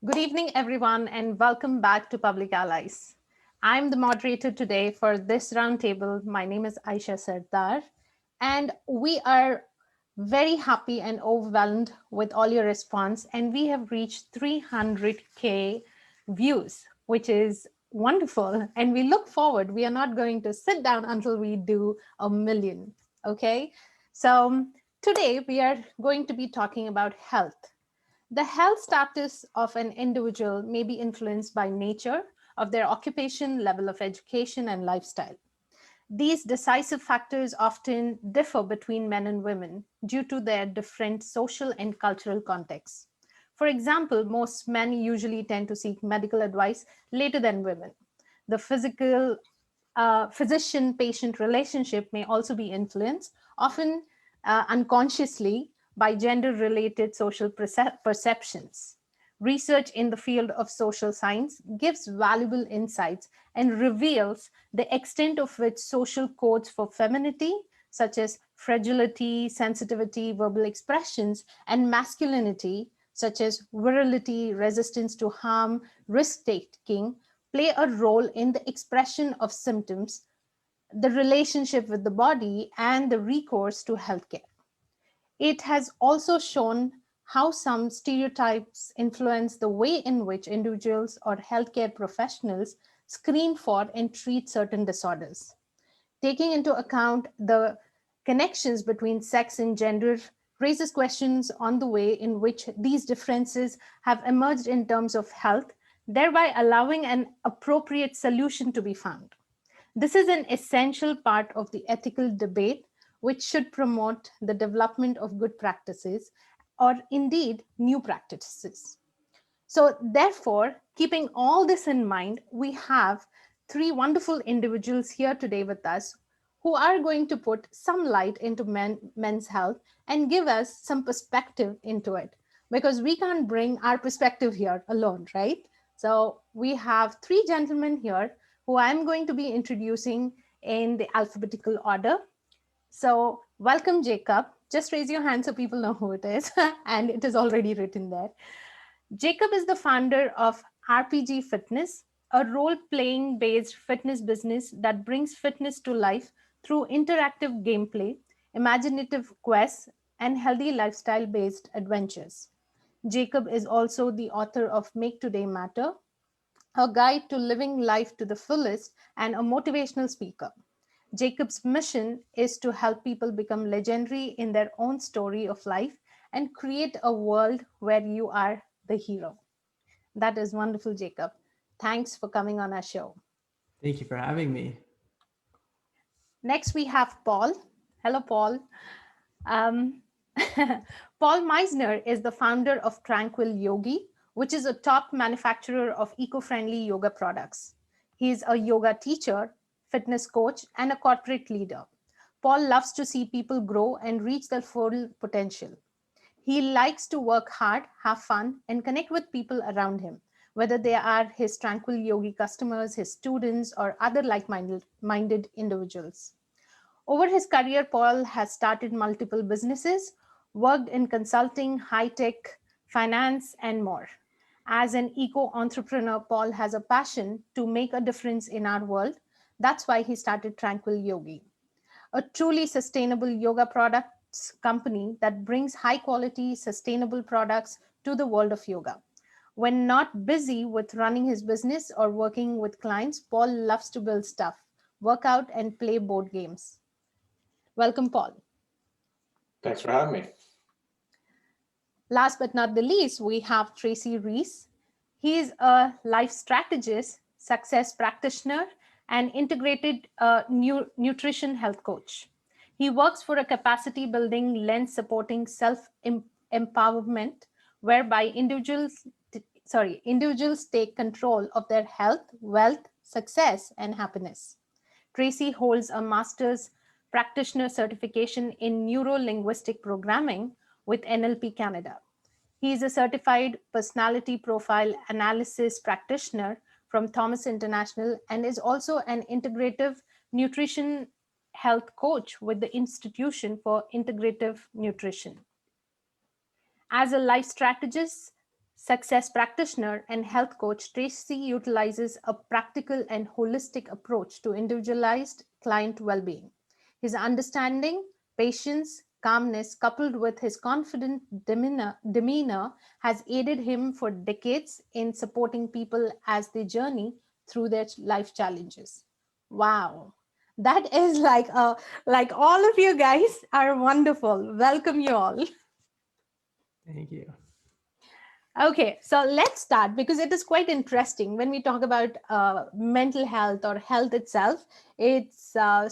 Good evening, everyone, and welcome back to Public Allies. I'm the moderator today for this roundtable. My name is Ayesha Sardar, and we are very happy and overwhelmed with all your response. And we have reached 300K views, which is wonderful. And we look forward. We are not going to sit down until we do 1 million. Okay. So today we are going to be talking about health. The health status of an individual may be influenced by nature of their occupation, level of education, and lifestyle. These decisive factors often differ between men and women due to their different social and cultural contexts. For example, most men usually tend to seek medical advice later than women. The physical physician-patient relationship may also be influenced, often unconsciously, by gender-related social perceptions. Research in the field of social science gives valuable insights and reveals the extent of which social codes for femininity, such as fragility, sensitivity, verbal expressions, and masculinity, such as virility, resistance to harm, risk-taking, play a role in the expression of symptoms, the relationship with the body, and the recourse to healthcare. It has also shown how some stereotypes influence the way in which individuals or healthcare professionals screen for and treat certain disorders. Taking into account the connections between sex and gender raises questions on the way in which these differences have emerged in terms of health, thereby allowing an appropriate solution to be found. This is an essential part of the ethical debate, which should promote the development of good practices or indeed new practices. So, therefore, keeping all this in mind, we have three wonderful individuals here today with us who are going to put some light into men's health and give us some perspective into it because we can't bring our perspective here alone, right? So, we have three gentlemen here who I'm going to be introducing in the alphabetical order. So, welcome, Jacob. Just raise your hand so people know who it is, and it is already written there. Jacob is the founder of RPG Fitness, a role playing based fitness business that brings fitness to life through interactive gameplay, imaginative quests, and healthy lifestyle based adventures. Jacob is also the author of Make Today Matter, a guide to living life to the fullest, and a motivational speaker. Jacob's mission is to help people become legendary in their own story of life and create a world where you are the hero. That is wonderful, Jacob. Thanks for coming on our show. Thank you for having me. Next, we have Paul. Hello, Paul. Um, Paul Meisner is the founder of Tranquil Yogi, which is a top manufacturer of eco-friendly yoga products. He is a yoga teacher, fitness coach, and a corporate leader. Paul loves to see people grow and reach their full potential. He likes to work hard, have fun, and connect with people around him, whether they are his Tranquil Yogi customers, his students, or other like-minded individuals. Over his career, Paul has started multiple businesses, worked in consulting, high tech, finance, and more. As an eco entrepreneur, Paul has a passion to make a difference in our world. That's why he started Tranquil Yogi, a truly sustainable yoga products company that brings high quality, sustainable products to the world of yoga. When not busy with running his business or working with clients, Paul loves to build stuff, work out, and play board games. Welcome, Paul. Thanks for having me. Last but not the least, we have Tracy Reese. He is a life strategist, success practitioner, and integrated nutrition health coach. He works for a capacity building lens supporting self empowerment, whereby individuals take control of their health, wealth, success, and happiness. Tracy holds a master's practitioner certification in Neuro-Linguistic Programming with NLP Canada. He is a certified personality profile analysis practitioner from Thomas International and is also an integrative nutrition health coach with the Institution for Integrative Nutrition. As a life strategist, Success practitioner and health coach, Tracy utilizes a practical and holistic approach to individualized client well-being. His understanding, patience, calmness, coupled with his confident demeanor, has aided him for decades in supporting people as they journey through their life challenges. Wow. That is like all of you guys are wonderful. Welcome you all. Thank you. Okay, so let's start because it is quite interesting when we talk about mental health or health itself. It's I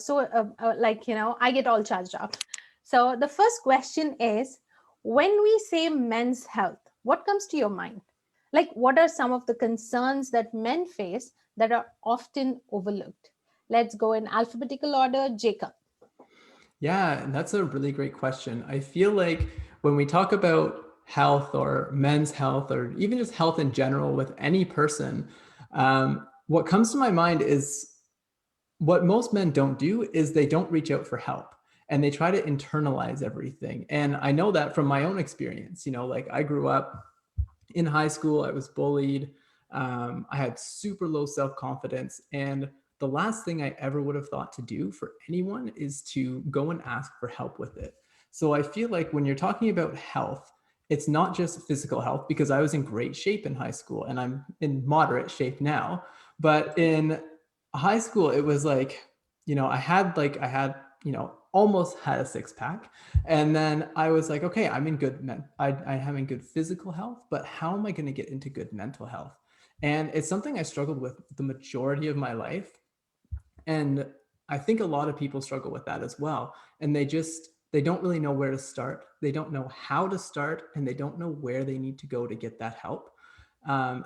get all charged up. So the first question is, when we say men's health, what comes to your mind? Like, what are some of the concerns that men face that are often overlooked? Let's go in alphabetical order. Jacob. Yeah, that's a really great question. I feel like when we talk about health or men's health or even just health in general with any person, what comes to my mind is what most men don't do is they don't reach out for help and they try to internalize everything. And I know that from my own experience. Like I grew up in high school, I was bullied. I had super low self-confidence. And the last thing I ever would have thought to do for anyone is to go and ask for help with it. So I feel like when you're talking about health, it's not just physical health, because I was in great shape in high school and I'm in moderate shape now. But in high school, it was like, I had, almost had a six pack. And then I was like, okay, I'm in good, I have in good physical health, but how am I going to get into good mental health? And it's something I struggled with the majority of my life. And I think a lot of people struggle with that as well. And they don't really know where to start. They don't know how to start, and they don't know where they need to go to get that help.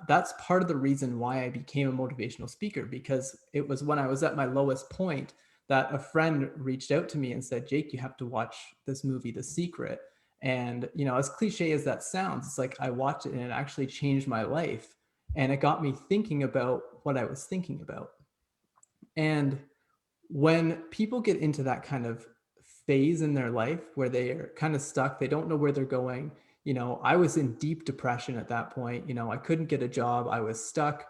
That's part of the reason why I became a motivational speaker, because it was when I was at my lowest point that a friend reached out to me and said, Jake, you have to watch this movie, The Secret. And, as cliche as that sounds, it's like I watched it and it actually changed my life. And it got me thinking about what I was thinking about. And when people get into that kind of phase in their life where they are kind of stuck, they don't know where they're going. I was in deep depression at that point. I couldn't get a job. I was stuck.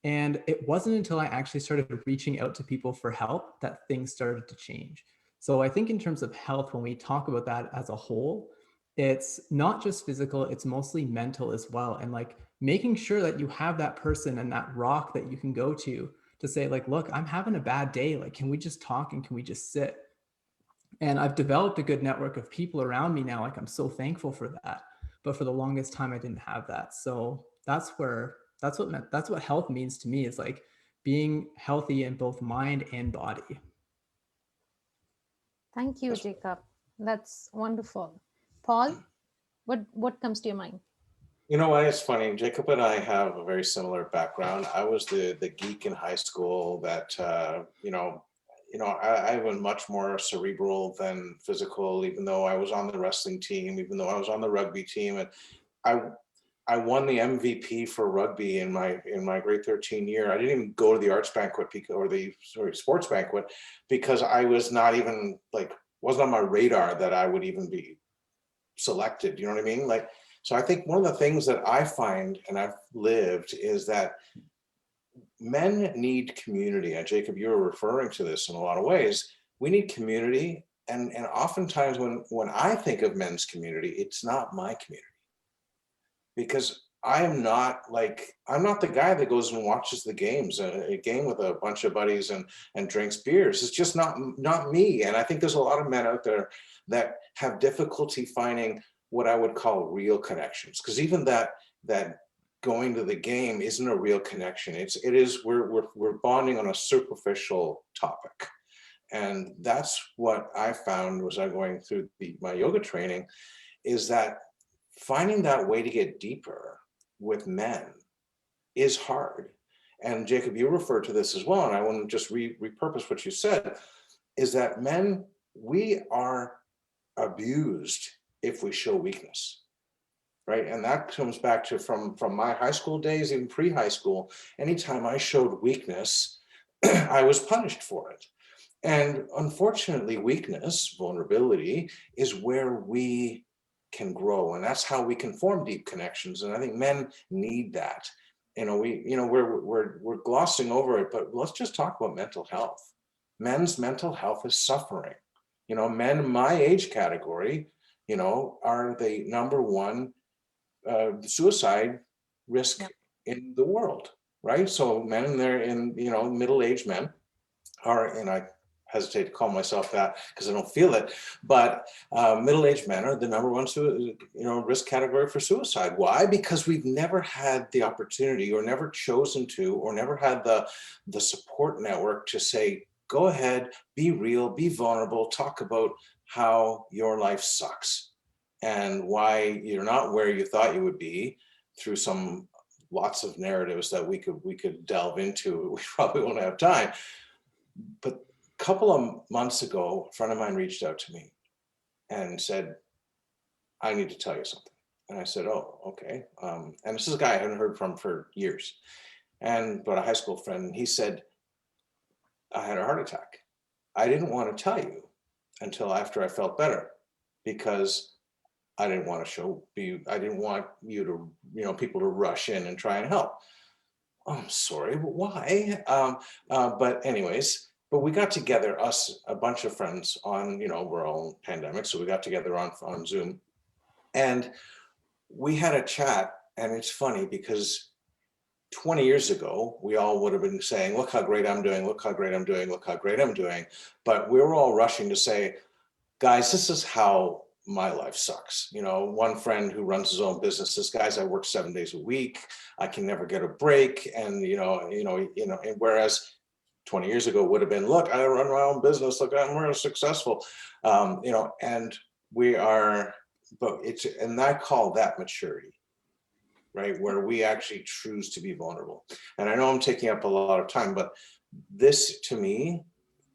And it wasn't until I actually started reaching out to people for help that things started to change. So I think in terms of health, when we talk about that as a whole, it's not just physical, it's mostly mental as well. And like making sure that you have that person and that rock that you can go to say like, look, I'm having a bad day. Like, can we just talk and can we just sit? And I've developed a good network of people around me now. Like, I'm so thankful for that. But for the longest time, I didn't have that. So that's what health means to me, is like being healthy in both mind and body. Thank you, Jacob. That's wonderful. Paul, what comes to your mind? You know what? It's funny. Jacob and I have a very similar background. I was the geek in high school that, I was much more cerebral than physical, even though I was on the wrestling team, even though I was on the rugby team. And I won the MVP for rugby in my grade 13 year. I didn't even go to the arts banquet or the sports banquet because I was not even wasn't on my radar that I would even be selected. You know what I mean? So I think one of the things that I find, and I've lived, is that men need community. And Jacob, you were referring to this in a lot of ways. We need community. And oftentimes when I think of men's community, it's not my community. Because I'm not the guy that goes and watches the games, a game with a bunch of buddies and drinks beers. It's just not me. And I think there's a lot of men out there that have difficulty finding what I would call real connections, because even that going to the game isn't a real connection. We're bonding on a superficial topic. And that's what I found was I going through my yoga training, is that finding that way to get deeper with men is hard. And Jacob, you referred to this as well, and I want to just repurpose what you said, is that men, we are abused if we show weakness, right? And that comes back to from my high school days, even pre-high school. Anytime I showed weakness, I was punished for it. And unfortunately, weakness, vulnerability, is where we can grow, and that's how we can form deep connections. And I think men need that. We're glossing over it, but let's just talk about mental health. Men's mental health is suffering. Men in my age category, are the number one suicide risk in the world, right? So men in middle-aged men are, and I hesitate to call myself that because I don't feel it, but middle-aged men are the number one risk category for suicide. Why? Because we've never had the opportunity, or never chosen to, or never had the support network to say, go ahead, be real, be vulnerable, talk about how your life sucks and why you're not where you thought you would be, through lots of narratives that we could delve into. We probably won't have time. But a couple of months ago, a friend of mine reached out to me and said, I need to tell you something. And I said, oh, okay. And this is a guy I hadn't heard from for years, but a high school friend. And he said, I had a heart attack. I didn't want to tell you until after I felt better, because I didn't want you to, people to rush in and try and help. Oh, I'm sorry, but why? But anyways, we got together, a bunch of friends on, we're all in pandemic, so we got together on Zoom, and we had a chat. And it's funny because 20 years ago, we all would have been saying, look how great I'm doing, look how great I'm doing, look how great I'm doing. But we were all rushing to say, guys, this is how my life sucks. One friend who runs his own business says, guys, I work 7 days a week. I can never get a break. And, and whereas 20 years ago would have been, look, I run my own business. Look, I'm really successful. And we are, and I call that maturity, right? Where we actually choose to be vulnerable. And I know I'm taking up a lot of time, but this, to me,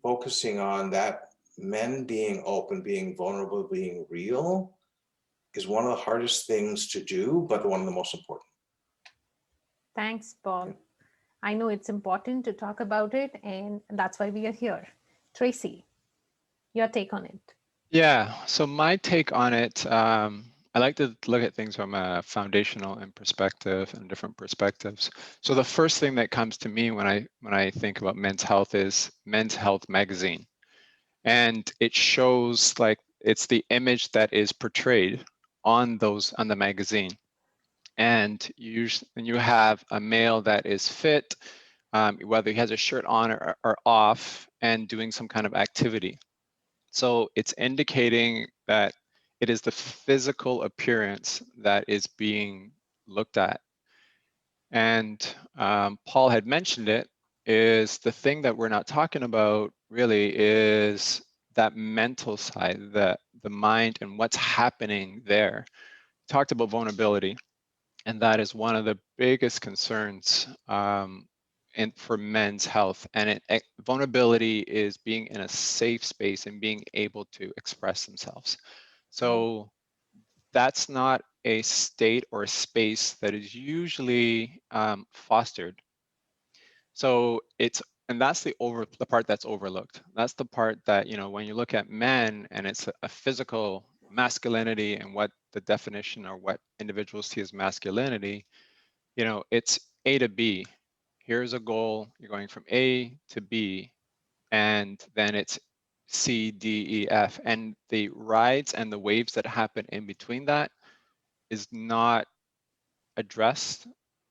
focusing on that, men being open, being vulnerable, being real, is one of the hardest things to do, but one of the most important. Thanks, Paul. I know it's important to talk about it, and that's why we are here. Tracy, your take on it. Yeah, so my take on it, I like to look at things from a foundational and perspective and different perspectives. So the first thing that comes to me when I think about men's health is Men's Health magazine. And it shows, like, it's the image that is portrayed on the magazine. And you have a male that is fit, whether he has a shirt on or off, and doing some kind of activity. So it's indicating that it is the physical appearance that is being looked at. And Paul had mentioned it, is the thing that we're not talking about really is that mental side, the mind and what's happening there. We talked about vulnerability, and that is one of the biggest concerns for men's health. And vulnerability is being in a safe space and being able to express themselves. So that's not a state or a space that is usually fostered. So and that's the part that's overlooked. That's the part that, when you look at men and it's a physical masculinity and what the definition or what individuals see as masculinity, it's A to B. Here's a goal, you're going from A to B, and then it's C, D, E, F. And the rides and the waves that happen in between that is not addressed,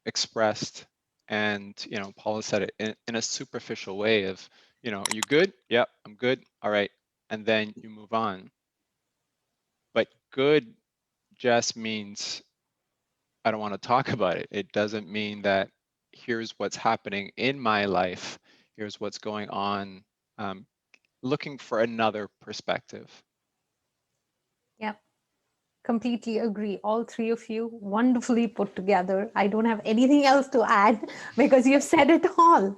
expressed, and Paula said it in a superficial way of, you good? Yep, I'm good. All right. And then you move on. But good just means I don't want to talk about it. It doesn't mean that here's what's happening in my life, here's what's going on, looking for another perspective. Yep. Completely agree. All three of you wonderfully put together. I don't have anything else to add because you've said it all.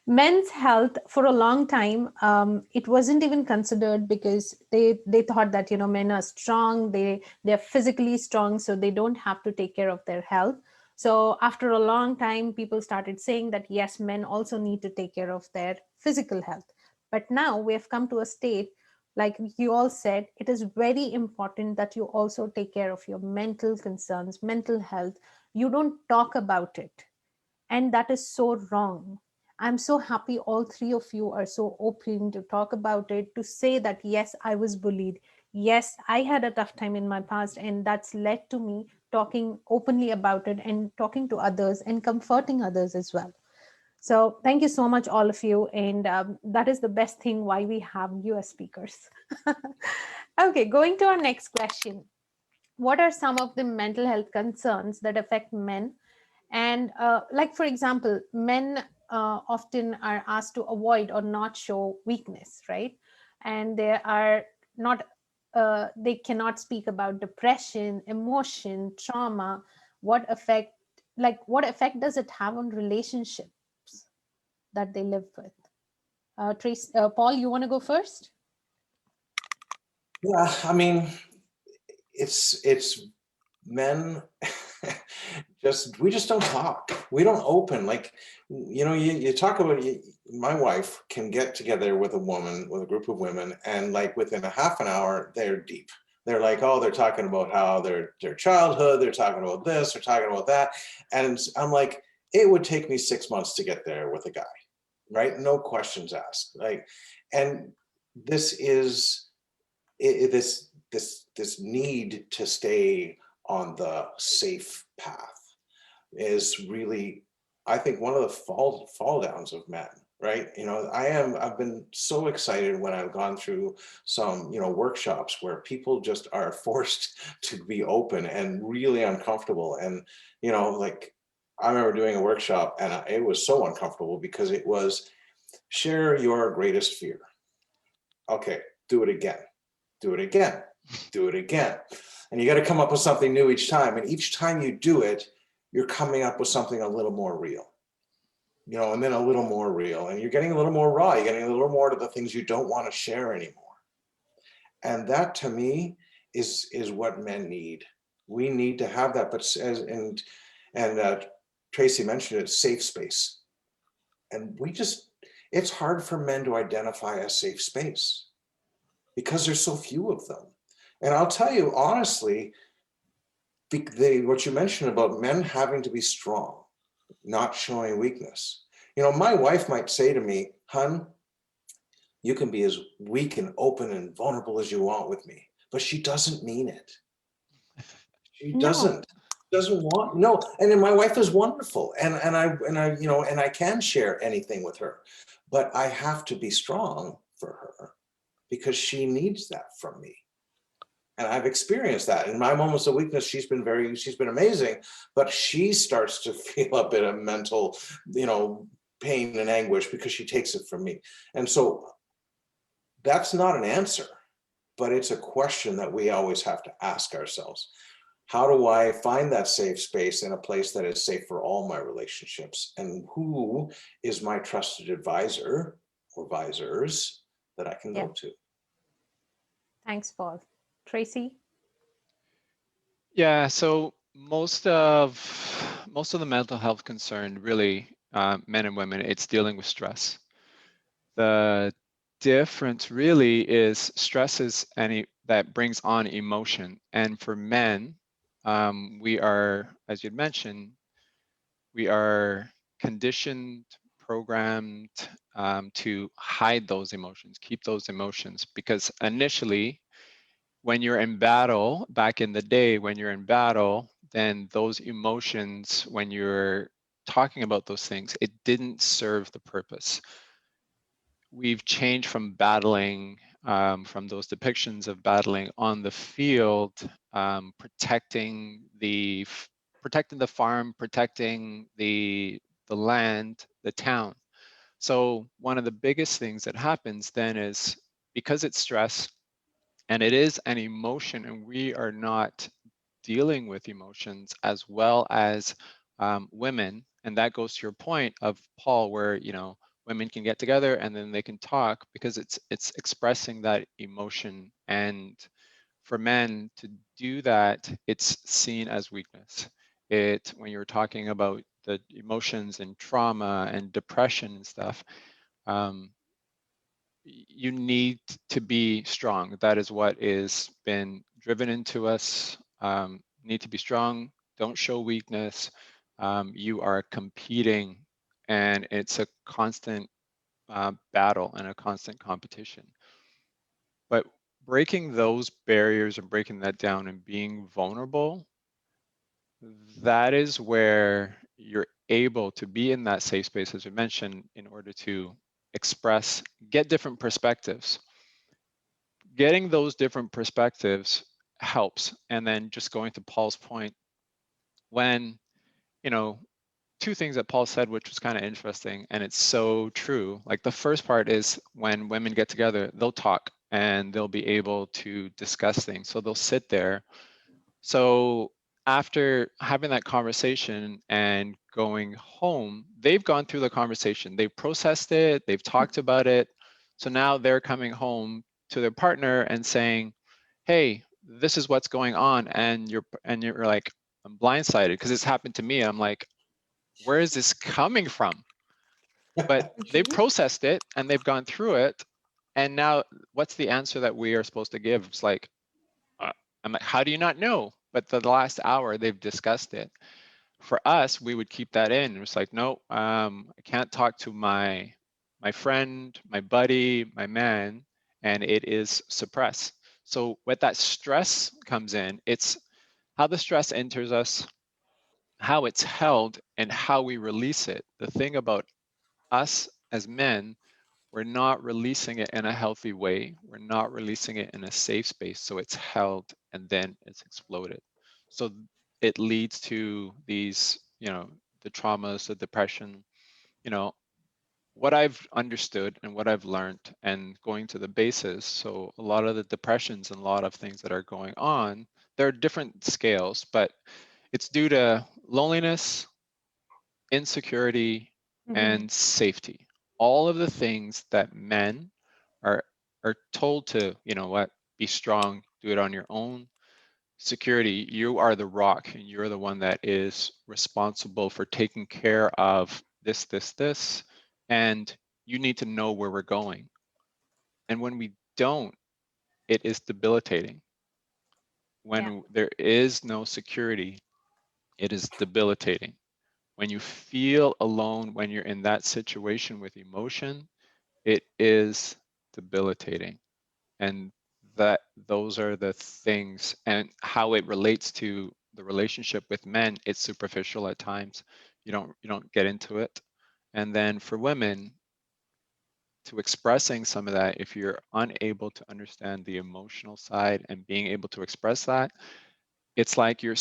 Men's health, for a long time, it wasn't even considered because they thought that, men are strong, they're physically strong, so they don't have to take care of their health. So after a long time, people started saying that, yes, men also need to take care of their physical health. But now we have come to a state Like you all said, it is very important that you also take care of your mental concerns, mental health. You don't talk about it. And that is so wrong. I'm so happy all three of you are so open to talk about it, to say that, yes, I was bullied. Yes, I had a tough time in my past, and that's led to me talking openly about it and talking to others and comforting others as well. So thank you so much, all of you. And that is the best thing why we have you as speakers. Okay, going to our next question. What are some of the mental health concerns that affect men? And like, for example, men often are asked to avoid or not show weakness, right? And they are not, they cannot speak about depression, emotion, trauma. What effect does it have on relationships that they live with? Trace, Paul, you want to go first? Yeah, I mean, it's men we just don't talk. We don't open. Like, you talk about, my wife can get together with a group of women, and like within a half an hour, they're deep. They're like, oh, they're talking about how their childhood, they're talking about this, they're talking about that. And I'm like, it would take me 6 months to get there with a guy, right? No questions asked. Like, and this is this need to stay on the safe path is really, I think, one of the fall downs of men, right? I've been so excited when I've gone through some, workshops where people just are forced to be open and really uncomfortable. And, like, I remember doing a workshop, and it was so uncomfortable because it was, share your greatest fear. Okay, do it again. Do it again. Do it again. And you got to come up with something new each time. And each time you do it, you're coming up with something a little more real, and then a little more real. And you're getting a little more raw. You're getting a little more to the things you don't want to share anymore. And that, to me, is what men need. We need to have that. But Tracy mentioned it, safe space. And it's hard for men to identify a safe space because there's so few of them. And I'll tell you honestly, what you mentioned about men having to be strong, not showing weakness. My wife might say to me, hun, you can be as weak and open and vulnerable as you want with me, but she doesn't mean it. She No. doesn't want, no. And then my wife is wonderful. And I can share anything with her, but I have to be strong for her because she needs that from me. And I've experienced that in my moments of weakness. She's been amazing, but she starts to feel a bit of mental, pain and anguish because she takes it from me. And so that's not an answer, but it's a question that we always have to ask ourselves. How do I find that safe space in a place that is safe for all my relationships? And who is my trusted advisor or advisors that I can go to? Thanks, Paul. Tracy? Yeah, so most of the mental health concern, really, men and women, it's dealing with stress. The difference really is stress is that brings on emotion. And for men, we are, as you'd mentioned, we are conditioned, programmed to hide those emotions, keep those emotions, because initially, when you're in battle, back in the day, when you're in battle, then those emotions, when you're talking about those things, it didn't serve the purpose. We've changed from battling, from those depictions of battling on the field, protecting the farm, protecting the land, the town. So one of the biggest things that happens then is, because it's stress and it is an emotion, and we are not dealing with emotions as well as women, and that goes to your point of Paul, where women can get together and then they can talk because it's expressing that emotion. And for men to do that, it's seen as weakness. When you're talking about the emotions and trauma and depression and stuff, you need to be strong. That is what is been driven into us. Need to be strong. Don't show weakness. You are competing, and it's a constant battle and a constant competition. But breaking those barriers and breaking that down and being vulnerable, that is where you're able to be in that safe space, as we mentioned, in order to express, get different perspectives. Getting those different perspectives helps. And then just going to Paul's point, when, you know, two things that Paul said, which was kind of interesting, and it's so true. Like the first part is when women get together, they'll talk and they'll be able to discuss things. So they'll sit there. So after having that conversation and going home, they've gone through the conversation, they've processed it, they've talked about it. So now they're coming home to their partner and saying, hey, this is what's going on. And you're like, I'm blindsided because it's happened to me. I'm like, where is this coming from? But they've processed it and they've gone through it. And now what's the answer that we are supposed to give? It's like, I'm like, how do you not know? But the last hour they've discussed it. For us, we would keep that in. It's like, no, I can't talk to my friend, my buddy, my man, and it is suppressed. So what that stress comes in, it's how the stress enters us, how it's held, and how we release it. The thing about us as men, we're not releasing it in a healthy way. We're not releasing it in a safe space. So it's held and then it's exploded. So it leads to these, the traumas, the depression, you know, what I've understood and what I've learned and going to the basis. So a lot of the depressions and a lot of things that are going on, there are different scales, but it's due to loneliness, insecurity, and safety. All of the things that men are told to, be strong, do it on your own. Security, you are the rock and you're the one that is responsible for taking care of this, and you need to know where we're going. And when we don't, it is debilitating. When there is no security, it is debilitating. When you feel alone, when you're in that situation with emotion, it is debilitating. And those are the things, and how it relates to the relationship with men, it's superficial at times. You don't get into it. And then for women, to expressing some of that, if you're unable to understand the emotional side and being able to express that, it's like you're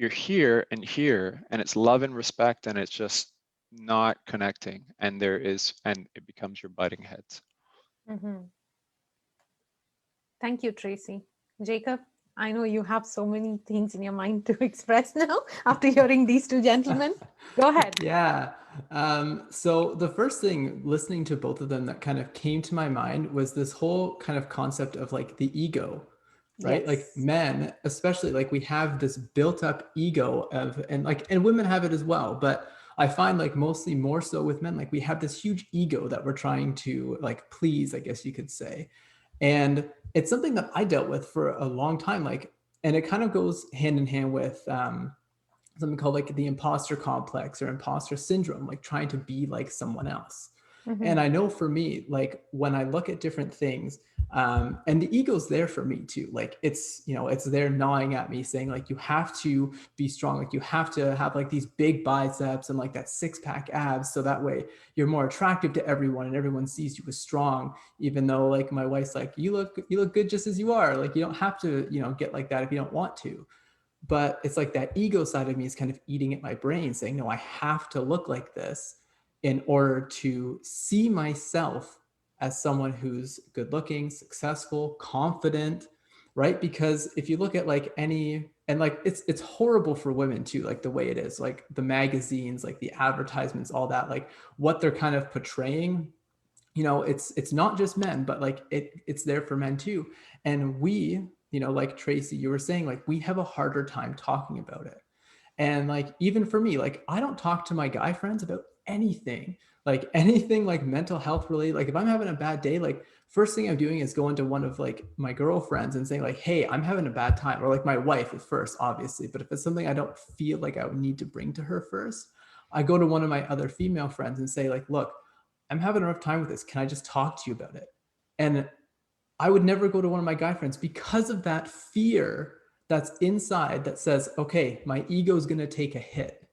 here, and it's love and respect, and it's just not connecting, and it becomes your butting heads. Thank you, Tracy. Jacob, I know you have so many things in your mind to express now after hearing these two gentlemen. Go ahead. Yeah. So the first thing listening to both of them that kind of came to my mind was this whole kind of concept of like the ego, right? Yes. Like men, especially, like we have this built up ego and women have it as well. But I find like mostly more so with men, like we have this huge ego that we're trying to like please, I guess you could say. And it's something that I dealt with for a long time. And it kind of goes hand in hand with, something called like the imposter complex or imposter syndrome, like trying to be like someone else. And I know for me, like when I look at different things, and the ego's there for me too. Like it's there gnawing at me saying like, you have to be strong. Like you have to have like these big biceps and like that 6-pack abs. So that way you're more attractive to everyone and everyone sees you as strong, even though like my wife's like, you look good just as you are. Like you don't have to, get like that if you don't want to. But it's like that ego side of me is kind of eating at my brain saying, no, I have to look like this in order to see myself as someone who's good looking, successful, confident, right? Because if you look at like and like it's horrible for women too, like the way it is, like the magazines, like the advertisements, all that, like what they're kind of portraying, it's not just men, but like it's there for men too. And we, like Tracy, you were saying, like we have a harder time talking about it. And like even for me, like I don't talk to my guy friends about anything, like mental health related. Like if I'm having a bad day, like first thing I'm doing is going to one of like my girlfriends and saying like, hey, I'm having a bad time, or like my wife at first, obviously. But if it's something I don't feel like I would need to bring to her first, I go to one of my other female friends and say like, look, I'm having a rough time with this. Can I just talk to you about it? And I would never go to one of my guy friends because of that fear that's inside that says, okay, my ego is going to take a hit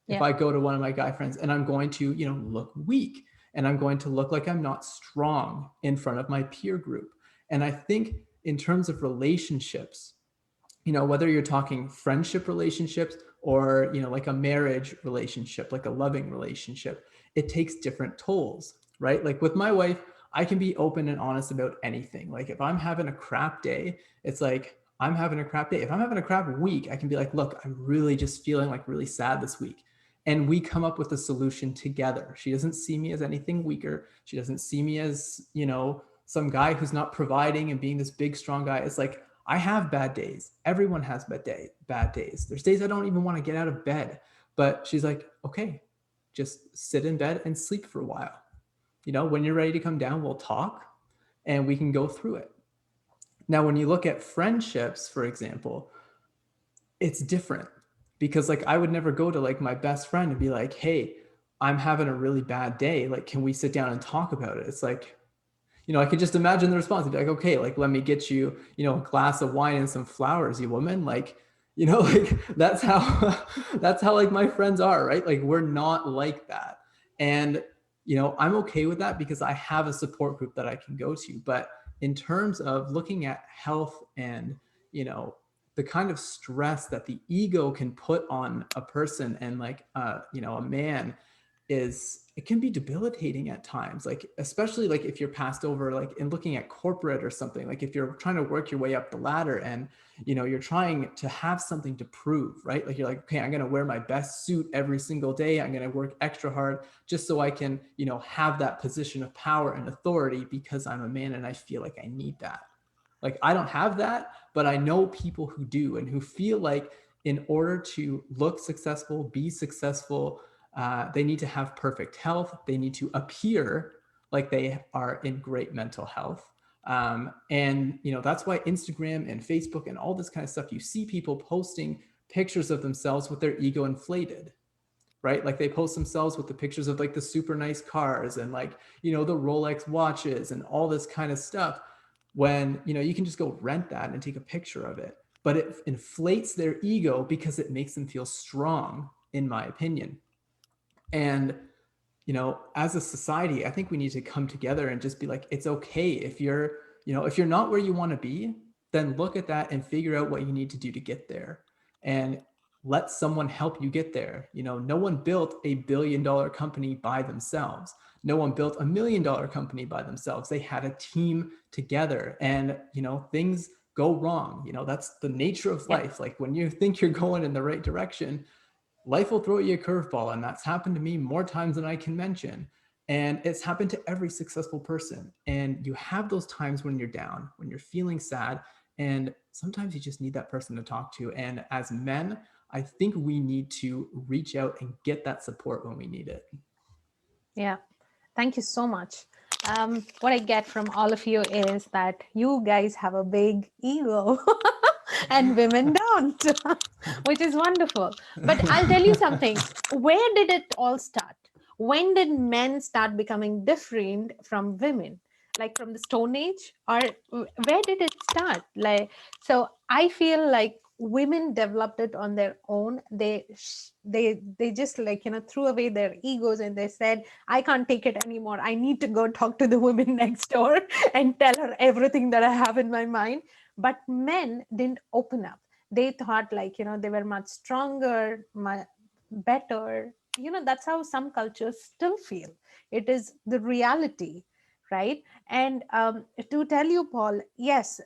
if I go to one of my guy friends, and I'm going to, look weak, and I'm going to look like I'm not strong in front of my peer group. And I think in terms of relationships, whether you're talking friendship relationships or, like a marriage relationship, like a loving relationship, it takes different tolls, right? Like with my wife, I can be open and honest about anything. Like if I'm having a crap day, it's like, I'm having a crap day. If I'm having a crap week, I can be like, look, I'm really just feeling like really sad this week. And we come up with a solution together. She doesn't see me as anything weaker. She doesn't see me as, some guy who's not providing and being this big, strong guy. It's like, I have bad days. Everyone has bad days. There's days I don't even want to get out of bed. But she's like, okay, just sit in bed and sleep for a while. When you're ready to come down, we'll talk and we can go through it. Now, when you look at friendships, for example, it's different because like I would never go to like my best friend and be like, hey, I'm having a really bad day. Like, can we sit down and talk about it? It's like, I could just imagine the response. I'd be like, okay, like, let me get you, a glass of wine and some flowers, you woman. Like, like that's how, that's how like my friends are, right? Like we're not like that. And, I'm okay with that because I have a support group that I can go to. But in terms of looking at health and, the kind of stress that the ego can put on a person and like, a man it can be debilitating at times, like especially like if you're passed over, like in looking at corporate or something, like if you're trying to work your way up the ladder and you're trying to have something to prove, right? Like you're like, okay, I'm going to wear my best suit every single day, I'm going to work extra hard just so I can have that position of power and authority because I'm a man and I feel like I need that. Like I don't have that, but I know people who do and who feel like in order to look successful, be successful, they need to have perfect health. They need to appear like they are in great mental health. And that's why Instagram and Facebook and all this kind of stuff, you see people posting pictures of themselves with their ego inflated, right? Like they post themselves with the pictures of like the super nice cars and like, the Rolex watches and all this kind of stuff, when, you can just go rent that and take a picture of it. But it inflates their ego because it makes them feel strong, in my opinion. And, as a society, I think we need to come together and just be like, it's okay if you're not where you want to be, then look at that and figure out what you need to do to get there and let someone help you get there. No one built $1 billion company by themselves. No one built $1 million company by themselves. They had a team together and, things go wrong. That's the nature of life. Like when you think you're going in the right direction, life will throw you a curveball, and that's happened to me more times than I can mention. And it's happened to every successful person. And you have those times when you're down, when you're feeling sad, and sometimes you just need that person to talk to. And as men, I think we need to reach out and get that support when we need it. Yeah, thank you so much. What I get from all of you is that you guys have a big ego and women don't, which is wonderful. But I'll tell you something. Where did it all start? When did men start becoming different from women? Like from the Stone Age, or where did it start? Like, so I feel like women developed it on their own. They just like threw away their egos and they said, I can't take it anymore, I need to go talk to the woman next door and tell her everything that I have in my mind. But men didn't open up. They thought like they were much stronger, much better. That's how some cultures still feel. It is the reality, right? And to tell you, Paul, yes,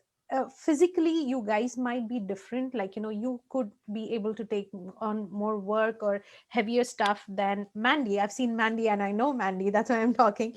physically you guys might be different, like you could be able to take on more work or heavier stuff than Mandy. I've seen Mandy and I know Mandy, that's why I'm talking,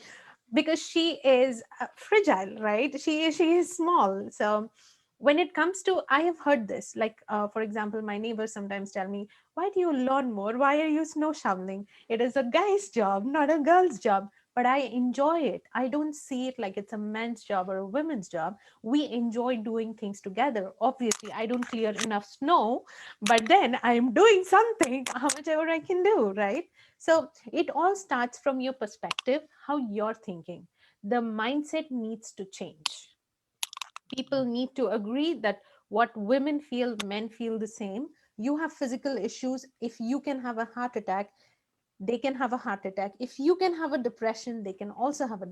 because she is fragile, right? She is small. So when it comes to, I have heard this, like, for example, my neighbors sometimes tell me, why do you lawn mower? Why are you snow shoveling? It is a guy's job, not a girl's job. But I enjoy it. I don't see it like it's a man's job or a woman's job. We enjoy doing things together. Obviously, I don't clear enough snow, but then I'm doing something, how much ever I can do, right? So it all starts from your perspective, how you're thinking. The mindset needs to change. People need to agree that what women feel, men feel the same. You have physical issues. If you can have a heart attack, they can have a heart attack. If you can have a depression, they can also have a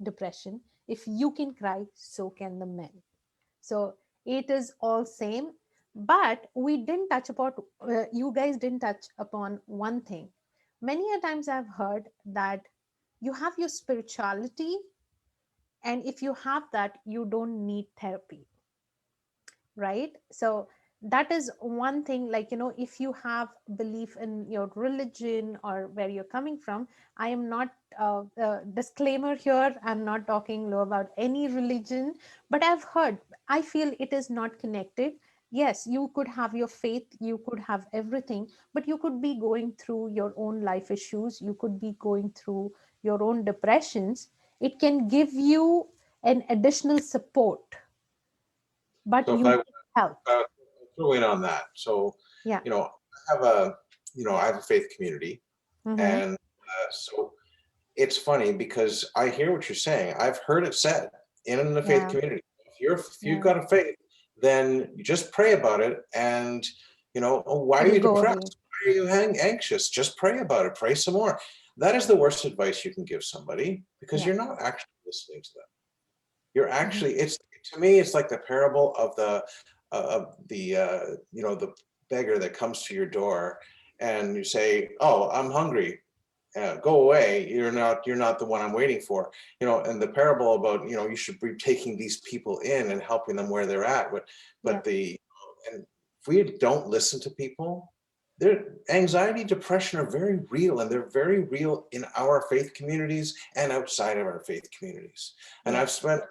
depression. If you can cry, so can the men. So it is all same. But we didn't touch upon, you guys didn't touch upon one thing. Many a times I've heard that you have your spirituality, and if you have that, you don't need therapy, right? So that is one thing, like, if you have belief in your religion or where you're coming from. I am not, disclaimer here, I'm not talking low about any religion, but I've heard, I feel it is not connected. Yes, you could have your faith, you could have everything, but you could be going through your own life issues, you could be going through your own depressions. It can give you an additional support, but So if you I need help. throw in on that, so Yeah. I have a I have a faith community, Mm-hmm. and so it's funny because I hear what you're saying. I've heard it said in the faith Yeah. community. If you've Yeah. got a faith, then you just pray about it, and oh, why are It'll you go away. depressed? Why are you anxious? Just pray about it. Pray some more. That is the worst advice you can give somebody, because Yeah. you're not actually listening to them. You're Mm-hmm. actually, it's, to me, it's like the parable of the beggar that comes to your door, and you say, "Oh, I'm hungry. Go away. You're not the one I'm waiting for." And the parable about, you should be taking these people in and helping them where they're at. But Yeah. and if we don't listen to people, their anxiety, depression are very real, and they're very real in our faith communities and outside of our faith communities. And Yeah. I've spent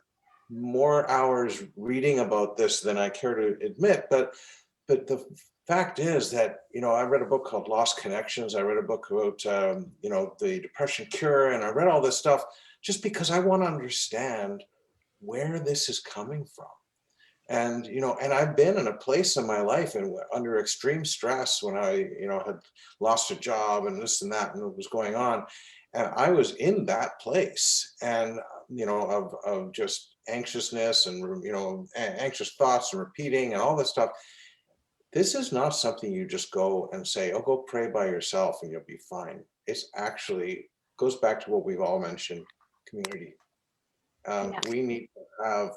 more hours reading about this than I care to admit, but the fact is that, I read a book called Lost Connections. I read a book about the depression cure, and I read all this stuff just because I want to understand where this is coming from. And and I've been in a place in my life and under extreme stress when I had lost a job and this and that and what was going on, and I was in that place, and of just anxiousness and anxious thoughts and repeating and all this stuff. This is not something you just go and say, "Oh, go pray by yourself and you'll be fine." It's actually goes back to what we've all mentioned: community. Yeah. We need to have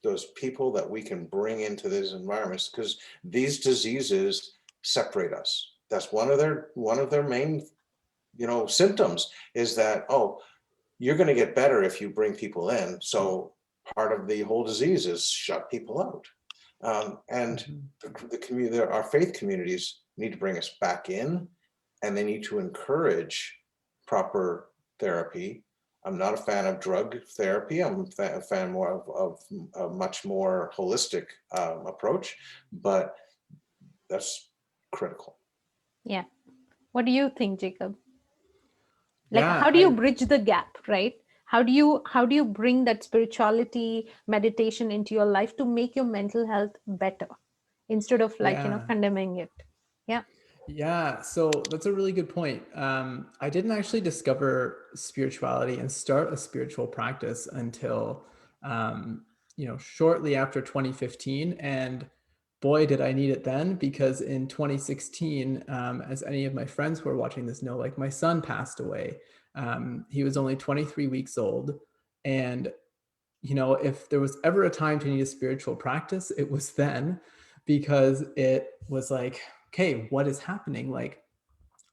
those people that we can bring into these environments, because these diseases separate us. That's one of their main symptoms, is that, oh, you're going to get better if you bring people in. So part of the whole disease is shut people out. And the community, our faith communities need to bring us back in, and they need to encourage proper therapy. I'm not a fan of drug therapy. I'm a fan more of a much more holistic approach, but that's critical. Yeah. What do you think, Jacob? Like, Yeah, how do you bridge the gap, right? How do you bring that spirituality, meditation into your life to make your mental health better, instead of, like, yeah. condemning it? Yeah. Yeah, so that's a really good point. I didn't actually discover spirituality and start a spiritual practice until, shortly after 2015. And boy, did I need it then, because in 2016, as any of my friends who are watching this know, like, my son passed away. He was only 23 weeks old. And, if there was ever a time to need a spiritual practice, it was then, because it was like, okay, what is happening? Like,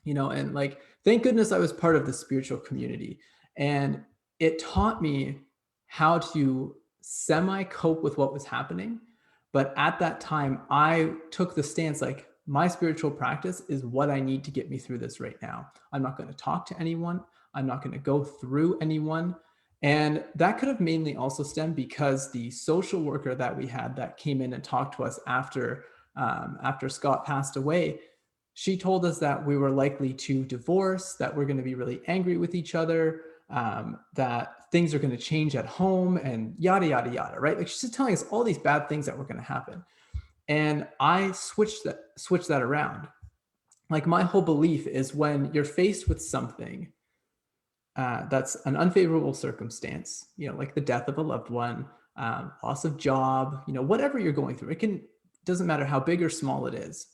and like, thank goodness I was part of the spiritual community. And it taught me how to semi cope with what was happening. But at that time, I took the stance, like, my spiritual practice is what I need to get me through this right now. I'm not going to talk to anyone. I'm not going to go through anyone. And that could have mainly also stemmed because the social worker that we had that came in and talked to us after Scott passed away, she told us that we were likely to divorce, that we're going to be really angry with each other, that things are going to change at home, and yada, yada, yada, right? Like, she's just telling us all these bad things that were going to happen. And I switched that around. Like, my whole belief is when you're faced with something that's an unfavorable circumstance, like the death of a loved one, loss of job, whatever you're going through, doesn't matter how big or small it is.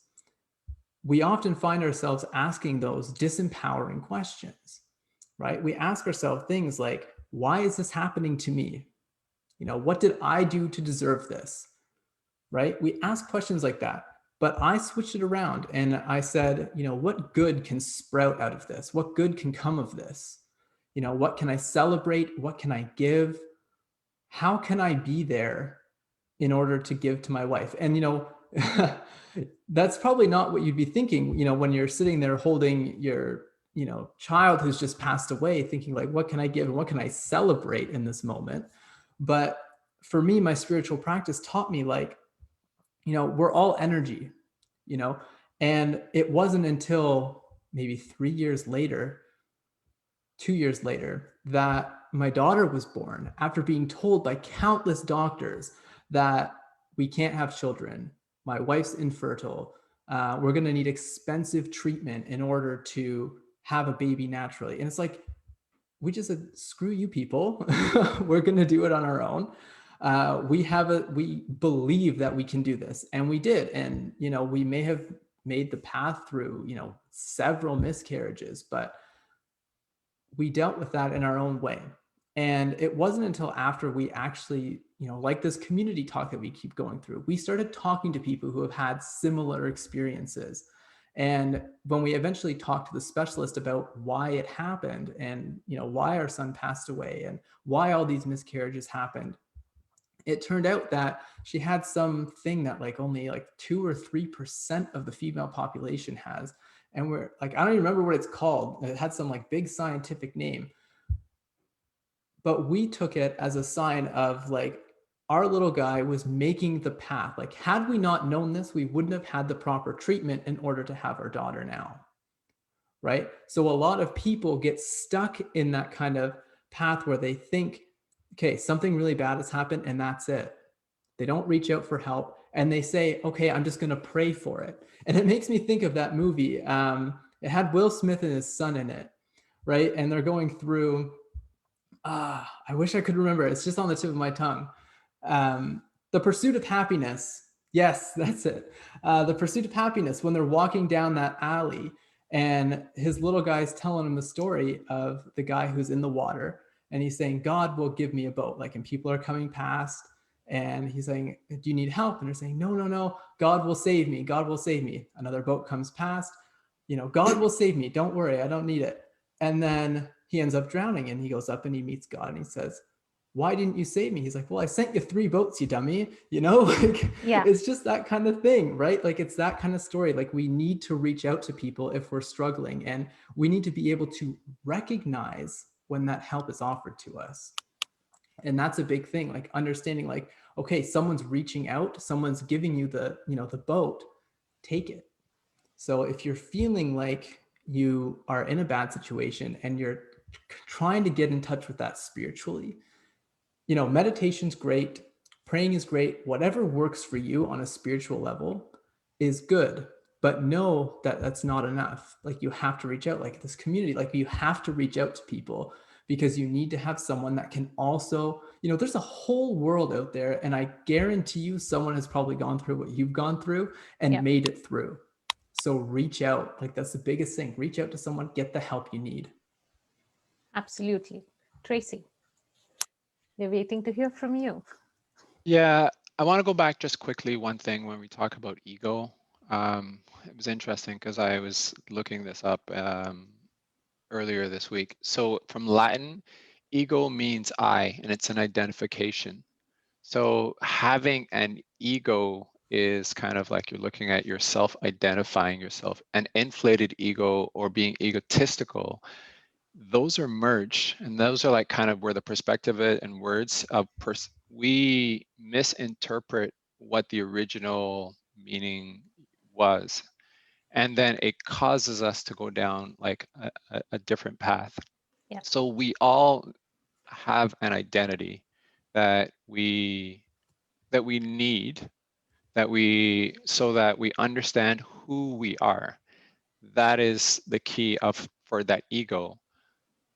We often find ourselves asking those disempowering questions, right? We ask ourselves things like, why is this happening to me? What did I do to deserve this? Right? We ask questions like that. But I switched it around and I said, what good can sprout out of this? What good can come of this? What can I celebrate? What can I give? How can I be there in order to give to my wife? And, that's probably not what you'd be thinking, when you're sitting there holding your, child who's just passed away, thinking like, what can I give and what can I celebrate in this moment? But for me, my spiritual practice taught me, like, we're all energy, and it wasn't until maybe 2 years later, that my daughter was born, after being told by countless doctors that we can't have children. My wife's infertile. We're going to need expensive treatment in order to have a baby naturally. And it's like, we just said, screw you people. We're going to do it on our own. We believe that we can do this, and we did. And, we may have made the path through, several miscarriages, but we dealt with that in our own way. And it wasn't until after we actually, like this community talk that we keep going through, we started talking to people who have had similar experiences. And when we eventually talked to the specialist about why it happened and, why our son passed away and why all these miscarriages happened, it turned out that she had something that only 2 or 3% of the female population has. And we're like, I don't even remember what it's called. It had some big scientific name. But we took it as a sign of our little guy was making the path. Had we not known this, we wouldn't have had the proper treatment in order to have our daughter now. Right? So a lot of people get stuck in that kind of path where they think, okay, something really bad has happened and that's it. They don't reach out for help and they say, okay, I'm just going to pray for it. And it makes me think of that movie. It had Will Smith and his son in it, right? And they're going through, I wish I could remember. It's just on the tip of my tongue. The Pursuit of Happiness. Yes, that's it. The Pursuit of Happiness, when they're walking down that alley and his little guy's telling him the story of the guy who's in the water. And he's saying, God will give me a boat. And people are coming past and he's saying, do you need help? And they're saying, no, God will save me. God will save me. Another boat comes past, God will save me. Don't worry. I don't need it. And then he ends up drowning and he goes up and he meets God and he says, why didn't you save me? He's like, well, I sent you 3 boats, you dummy. Yeah. It's just that kind of thing, right? It's that kind of story. We need to reach out to people if we're struggling, and we need to be able to recognize when that help is offered to us. And that's a big thing, understanding okay, someone's reaching out, someone's giving you the boat, take it. So if you're feeling like you are in a bad situation and you're trying to get in touch with that spiritually, meditation's great, praying is great, whatever works for you on a spiritual level is good. But know that that's not enough. You have to reach out, this community, you have to reach out to people, because you need to have someone that can also, there's a whole world out there. And I guarantee you someone has probably gone through what you've gone through and made it through. So reach out. That's the biggest thing. Reach out to someone, get the help you need. Absolutely. Tracy, we're waiting to hear from you. Yeah, I want to go back just quickly one thing when we talk about ego. It was interesting because I was looking this up earlier this week. So from Latin, ego means I, and it's an identification. So having an ego is kind of like you're looking at yourself, identifying yourself. An inflated ego or being egotistical those are merged, and those are like kind of where the perspective and words of we misinterpret what the original meaning was, and then it causes us to go down like a different path. Yeah. So we all have an identity that we need, so that we understand who we are. That is the key for that ego.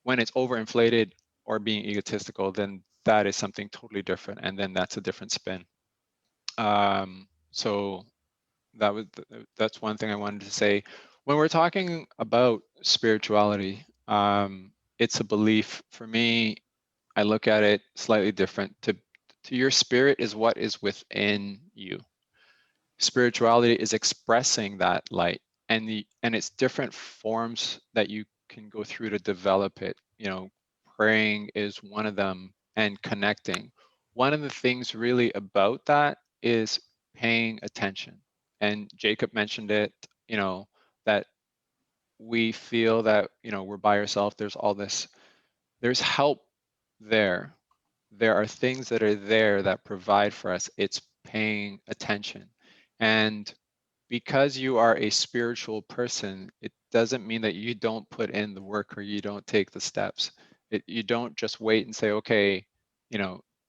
When it's overinflated or being egotistical, then that is something totally different, and then that's a different spin. So that's one thing I wanted to say. When we're talking about spirituality, it's a belief. For me, I look at it slightly different. To your spirit is what is within you. Spirituality is expressing that light, and it's different forms that you can go through to develop it. Praying is one of them, and connecting. One of the things really about that is paying attention. And Jacob mentioned it, that we feel that, we're by ourselves. There's help there. There are things that are there that provide for us. It's paying attention. And because you are a spiritual person, it doesn't mean that you don't put in the work or you don't take the steps. You don't just wait and say, okay,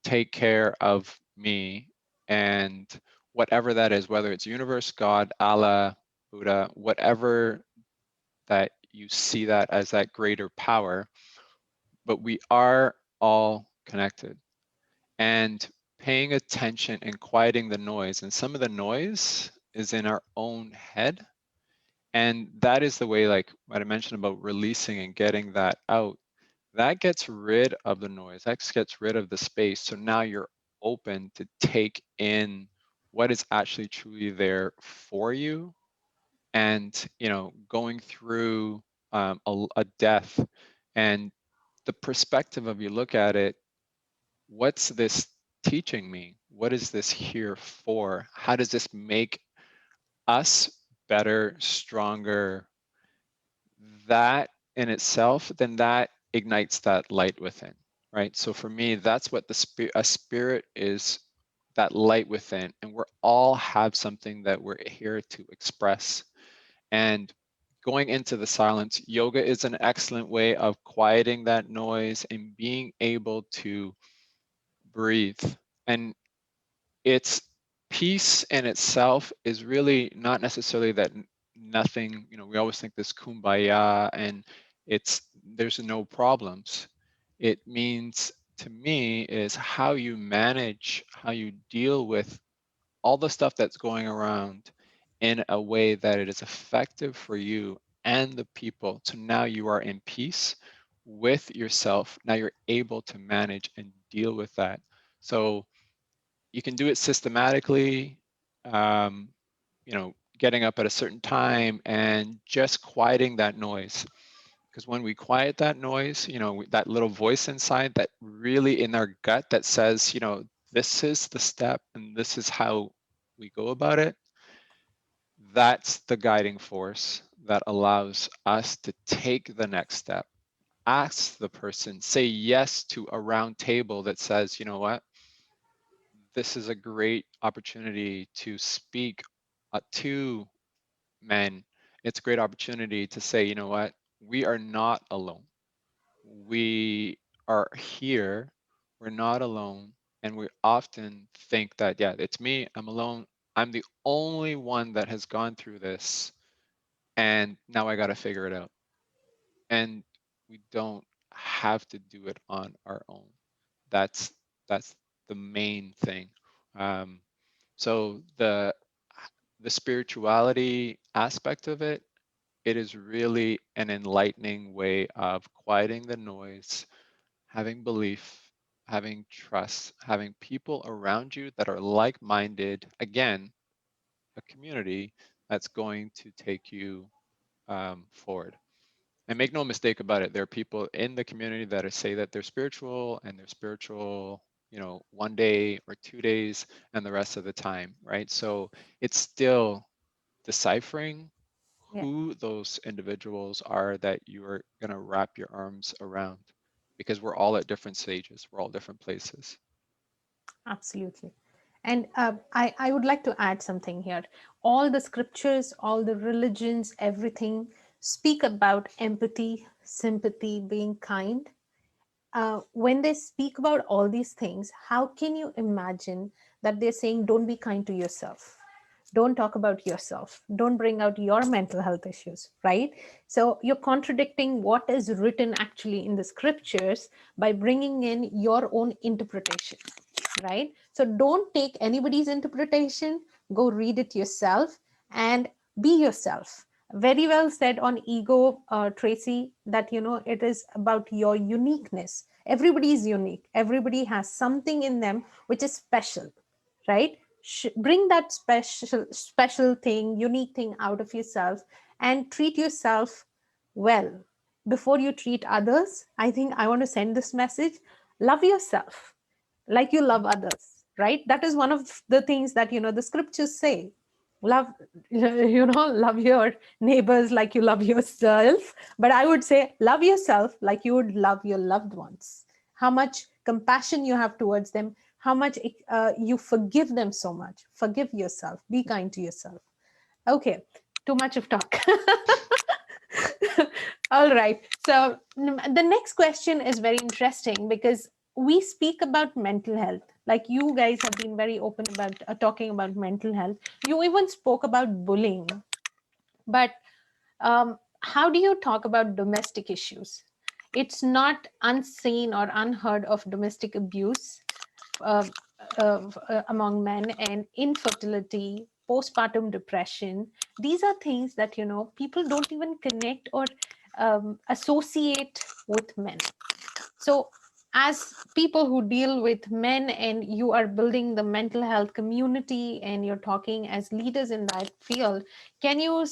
take care of me, and whatever that is, whether it's universe, God, Allah, Buddha, whatever that you see that as that greater power, but we are all connected. And paying attention and quieting the noise, and some of the noise is in our own head. And that is the way, like what I mentioned about releasing and getting that out, that gets rid of the noise, that gets rid of the space. So now you're open to take in what is actually truly there for you. And going through a death, and the perspective of you look at it, what's this teaching me? What is this here for? How does this make us better, stronger? That in itself, then that ignites that light within, right? So for me, that's what a spirit is, that light within. And we all have something that we're here to express. And going into the silence, yoga is an excellent way of quieting that noise and being able to breathe. And it's peace in itself is really not necessarily that nothing, we always think this kumbaya and there's no problems. It means, to me, is how you manage, how you deal with all the stuff that's going around in a way that it is effective for you and the people. So now you are in peace with yourself. Now you're able to manage and deal with that. So you can do it systematically, getting up at a certain time and just quieting that noise. Because when we quiet that noise, that little voice inside that really in our gut that says, this is the step and this is how we go about it, that's the guiding force that allows us to take the next step. Ask the person, say yes to a round table that says, you know what, this is a great opportunity to speak to men. It's a great opportunity to say, you know what, we are not alone. We are here. We're not alone. And we often think that, yeah, it's me, I'm alone. I'm the only one that has gone through this. And now I got to figure it out. And we don't have to do it on our own. That's the main thing. Um, so the spirituality aspect of it, it is really an enlightening way of quieting the noise, having belief, having trust, having people around you that are like-minded. Again, a community that's going to take you forward. And make no mistake about it, there are people in the community that say that they're spiritual, and they're spiritual, 1 day or 2 days and the rest of the time, right? So it's still deciphering who those individuals are that you are going to wrap your arms around, because we're all at different stages, we're all different places. Absolutely. And I would like to add something here. All the scriptures, all the religions, everything speak about empathy, sympathy, being kind. When they speak about all these things, how can you imagine that they're saying, don't be kind to yourself? Don't talk about yourself. Don't bring out your mental health issues, right? So you're contradicting what is written actually in the scriptures by bringing in your own interpretation, right? So don't take anybody's interpretation, go read it yourself and be yourself. Very well said on ego, Tracy, that, it is about your uniqueness. Everybody is unique. Everybody has something in them which is special, right? Bring that special thing, unique thing out of yourself and treat yourself well before you treat others. I think I want to send this message: love yourself like you love others, right? That is one of the things that, the scriptures say. Love, love your neighbors like you love yourself. But I would say love yourself like you would love your loved ones. How much compassion you have towards them, how much you forgive them so much. Forgive yourself, be kind to yourself. Okay, too much of talk. All right. So the next question is very interesting because we speak about mental health. Like, you guys have been very open about talking about mental health. You even spoke about bullying. But how do you talk about domestic issues? It's not unseen or unheard of domestic abuse uh, among men, and infertility, postpartum depression. These are things that, people don't even connect or associate with men. So as people who deal with men, and you are building the mental health community and you're talking as leaders in that field, can you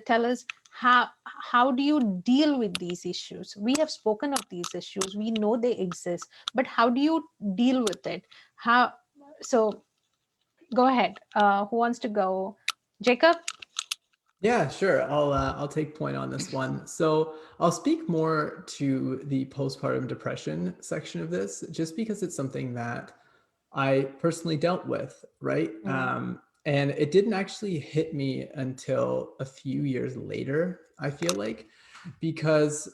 tell us how do you deal with these issues? We have spoken of these issues, we know they exist, but how do you deal with it? How? So go ahead. Who wants to go? Jacob? Yeah, sure. I'll take point on this one. So I'll speak more to the postpartum depression section of this, just because it's something that I personally dealt with, right? And it didn't actually hit me until a few years later, I feel like, because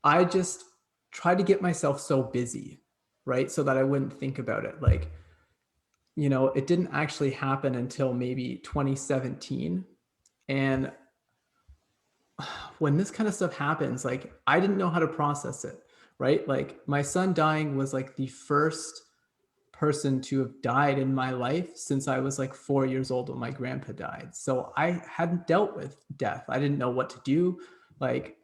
I just tried to get myself so busy, right? So that I wouldn't think about it. Like, it didn't actually happen until maybe 2017. And when this kind of stuff happens, like, I didn't know how to process it, right? Like, my son dying was like the first person to have died in my life since I was like 4 years old when my grandpa died. So I hadn't dealt with death. I didn't know what to do. Like,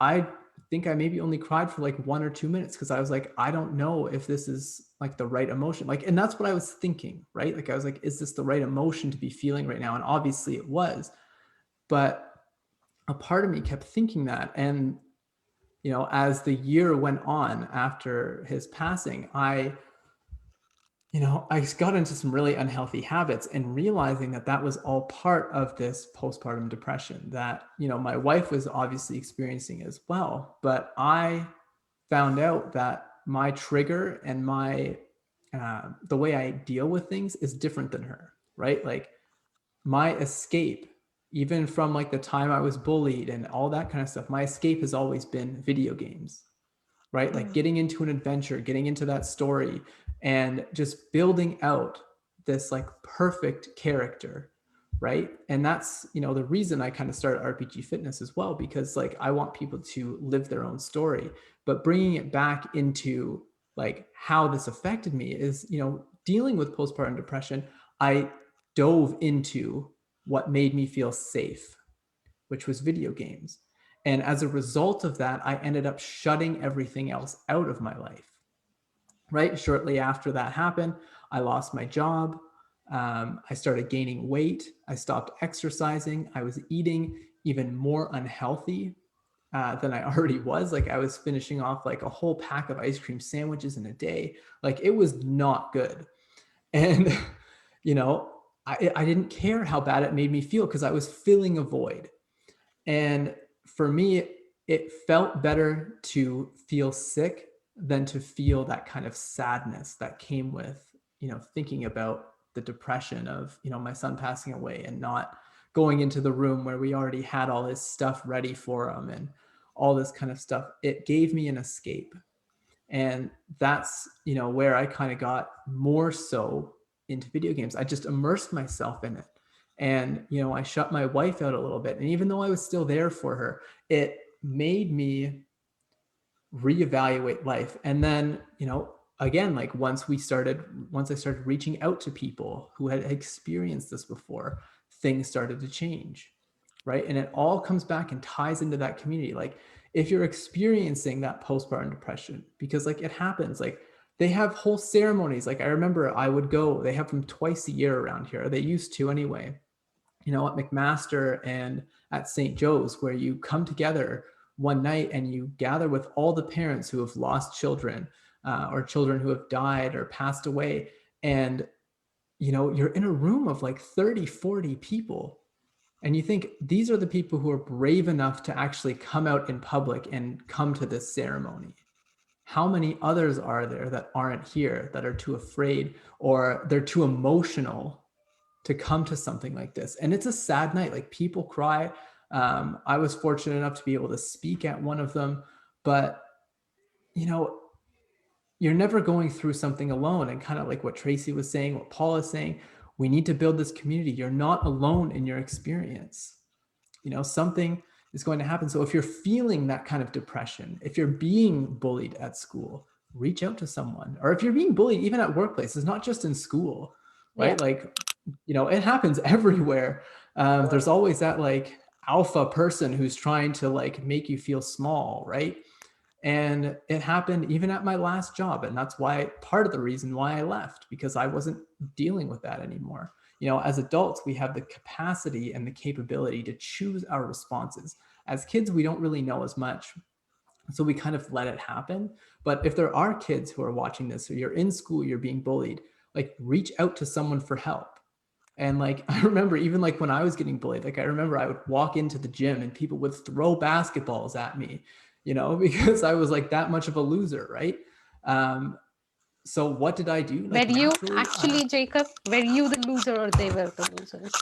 I think I maybe only cried for like 1 or 2 minutes because I was like, I don't know if this is like the right emotion. Like, and that's what I was thinking, right? Like, I was like, is this the right emotion to be feeling right now? And obviously it was. But a part of me kept thinking that. And, as the year went on after his passing, I got into some really unhealthy habits, and realizing that that was all part of this postpartum depression that, my wife was obviously experiencing as well. But I found out that my trigger and the way I deal with things is different than her, right? Like, my escape, even from like the time I was bullied and all that kind of stuff, my escape has always been video games, right? Like, getting into an adventure, getting into that story, and just building out this like perfect character, right? And that's, the reason I kind of started RPG Fitness as well, because like, I want people to live their own story. But bringing it back into like how this affected me is, dealing with postpartum depression, I dove into what made me feel safe, which was video games. And as a result of that, I ended up shutting everything else out of my life, right? Shortly after that happened, I lost my job. I started gaining weight. I stopped exercising. I was eating even more unhealthy than I already was. Like, I was finishing off like a whole pack of ice cream sandwiches in a day. Like, it was not good. And, I didn't care how bad it made me feel because I was filling a void. And for me, it felt better to feel sick than to feel that kind of sadness that came with, thinking about the depression of, my son passing away and not going into the room where we already had all his stuff ready for him and all this kind of stuff. It gave me an escape. And that's, where I kind of got more so into video games. I just immersed myself in it. And, I shut my wife out a little bit. And even though I was still there for her, it made me reevaluate life. And then, again, like once I started reaching out to people who had experienced this before, things started to change. Right. And it all comes back and ties into that community. Like if you're experiencing that postpartum depression, because like it happens, like they have whole ceremonies. Like I remember I would go, they have them twice a year around here. They used to anyway, at McMaster and at St. Joe's, where you come together one night and you gather with all the parents who have lost children or children who have died or passed away. And, you're in a room of like 30, 40 people. And you think these are the people who are brave enough to actually come out in public and come to this ceremony. How many others are there that aren't here, that are too afraid or they're too emotional to come to something like this? And it's a sad night. Like people cry. I was fortunate enough to be able to speak at one of them, but you're never going through something alone. And kind of like what Tracy was saying, what Paul is saying, we need to build this community. You're not alone in your experience. Something is going to happen. So if you're feeling that kind of depression, if you're being bullied at school, reach out to someone. Or if you're being bullied even at workplaces, not just in school, right? Yeah. Like, it happens everywhere. There's always that like alpha person who's trying to like make you feel small, right? And it happened even at my last job. And that's why part of the reason why I left, because I wasn't dealing with that anymore. As adults, we have the capacity and the capability to choose our responses. As kids, we don't really know as much. So we kind of let it happen. But if there are kids who are watching this, or you're in school, you're being bullied, like reach out to someone for help. And like, I remember even like when I was getting bullied, like I remember I would walk into the gym and people would throw basketballs at me, because I was like that much of a loser, right? So what did I do? Like, were you actually, Jacob, were you the loser or they were the losers?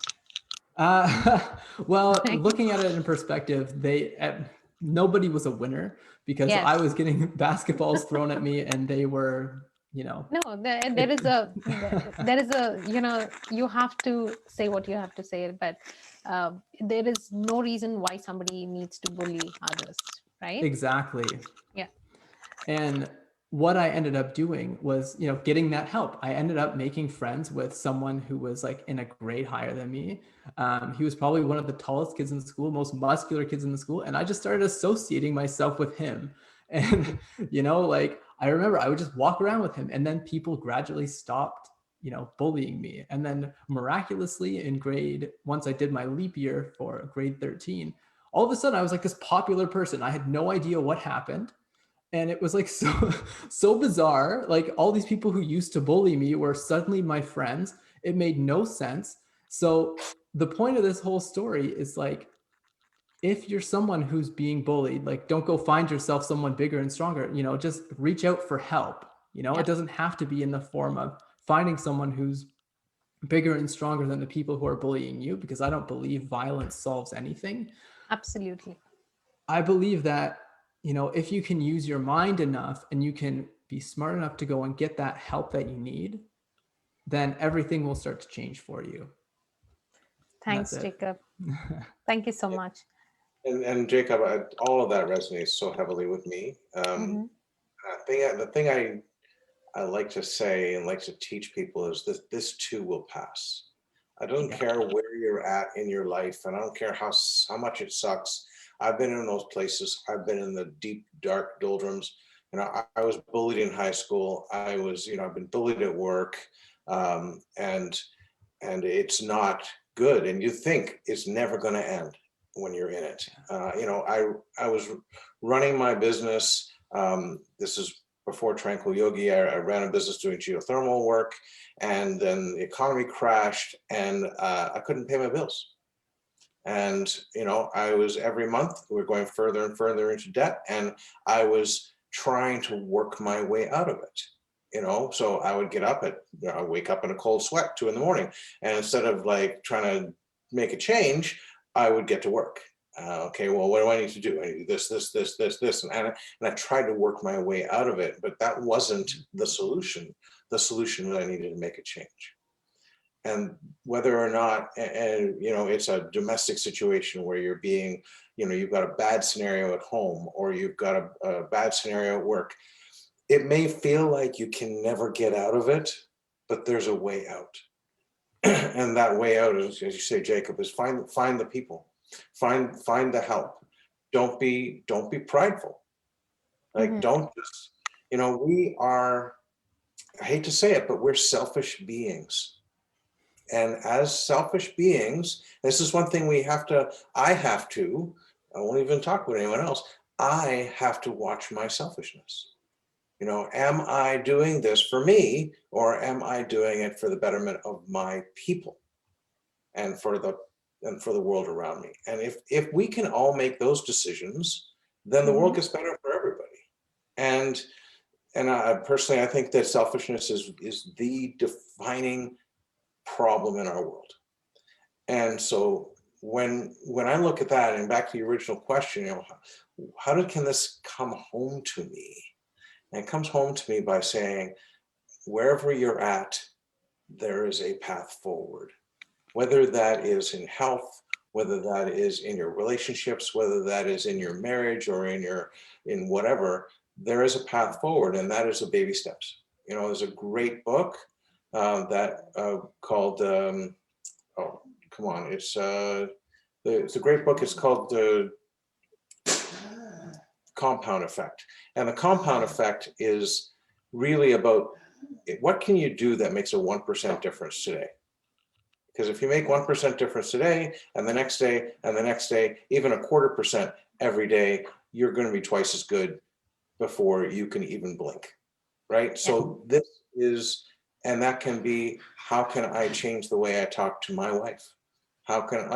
Well, looking at it in perspective, nobody was a winner because yes. I was getting basketballs thrown at me and they were, No, there is a, you have to say what you have to say, but there is no reason why somebody needs to bully others, right? Exactly. Yeah. And what I ended up doing was, getting that help. I ended up making friends with someone who was like in a grade higher than me. He was probably one of the tallest kids in the school, most muscular kids in the school. And I just started associating myself with him. And, like I remember I would just walk around with him and then people gradually stopped, bullying me. And then miraculously once I did my leap year for grade 13, all of a sudden I was like this popular person. I had no idea what happened. And it was like so bizarre. Like all these people who used to bully me were suddenly my friends. It made no sense. So the point of this whole story is like, if you're someone who's being bullied, like don't go find yourself someone bigger and stronger, just reach out for help. Yeah. It doesn't have to be in the form of finding someone who's bigger and stronger than the people who are bullying you, because I don't believe violence solves anything. Absolutely. I believe that if you can use your mind enough and you can be smart enough to go and get that help that you need, then everything will start to change for you. Thanks, Jacob. Thank you so much. And Jacob, all of that resonates so heavily with me. The thing I like to say and like to teach people is that this too will pass. I don't care where you're at in your life, and I don't care how much it sucks. I've been in those places. I've been in the deep, dark doldrums. I was bullied in high school. I was, I've been bullied at work, and it's not good. And you think it's never going to end when you're in it. I was running my business. This is before Tranquil Yogi. I ran a business doing geothermal work, and then the economy crashed, and I couldn't pay my bills. And, you know, I was every month, we're going further and further into debt. And I was trying to work my way out of it, you know? So I would get up at, you know, I wake up in a cold sweat, 2 a.m. And instead of like trying to make a change, I would get to work. Okay, well, what do I need to do? I need to do this, this, this, this, this. And I tried to work my way out of it, but that wasn't the solution. The solution was I needed to make a change. And whether or not, and you know, it's a domestic situation where you're being, you know, you've got a bad scenario at home, or you've got a bad scenario at work, it may feel like you can never get out of it, but there's a way out. And that way out is, as you say, Jacob, is find the people, find the help. Don't be prideful. Like, don't just, you know, we are, I hate to say it, but we're selfish beings. And as selfish beings, this is one thing I won't even talk with anyone else. I have to watch my selfishness. You know, am I doing this for me, or am I doing it for the betterment of my people and for the world around me? And if we can all make those decisions, then the world gets better for everybody. And personally, I think that selfishness is the defining problem in our world. And so when I look at that, and back to the original question, you know, can this come home to me? And it comes home to me by saying, wherever you're at, there is a path forward. Whether that is in health, whether that is in your relationships, whether that is in your marriage or in whatever, there is a path forward, and that is the baby steps. You know, there's a great book called oh, come on, it's a great book. It's called The Compound Effect. And the compound effect is really about what can you do that makes a 1% difference today? Because if you make 1% difference today, and the next day, and the next day, even a 1/4% every day, you're going to be twice as good before you can even blink, right? Yeah. So this is, and that can be, how can I change the way I talk to my wife? How can,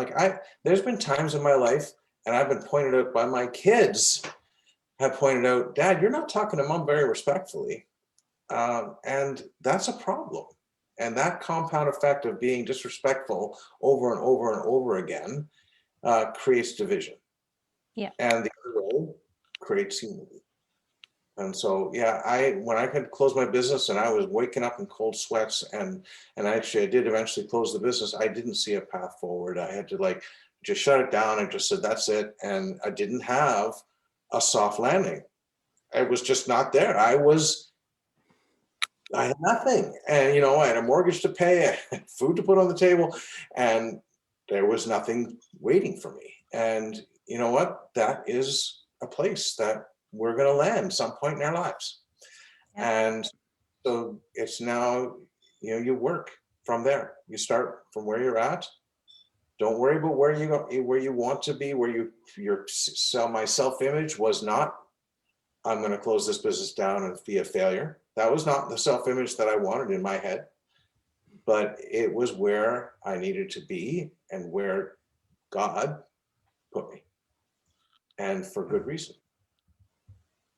there's been times in my life, and I've been pointed out by my kids, have pointed out, Dad, you're not talking to Mom very respectfully. And that's a problem. And that compound effect of being disrespectful over and over and over again creates division. Yeah. And the other way creates unity. And so, yeah, when I had closed my business and I was waking up in cold sweats, and actually I did eventually close the business, I didn't see a path forward. I had to just shut it down and just said, that's it. And I didn't have a soft landing. It was just not there. I had nothing. And, you know, I had a mortgage to pay, I had food to put on the table, and there was nothing waiting for me. And you know what? That is a place that we're going to land some point in our lives. Yeah. And so it's now, you know, you work from there. You start from where you're at. Don't worry about where you go, where you want to be, my self-image was not, I'm going to close this business down and be a failure. That was not the self-image that I wanted in my head, but it was where I needed to be and where God put me, and for good reason.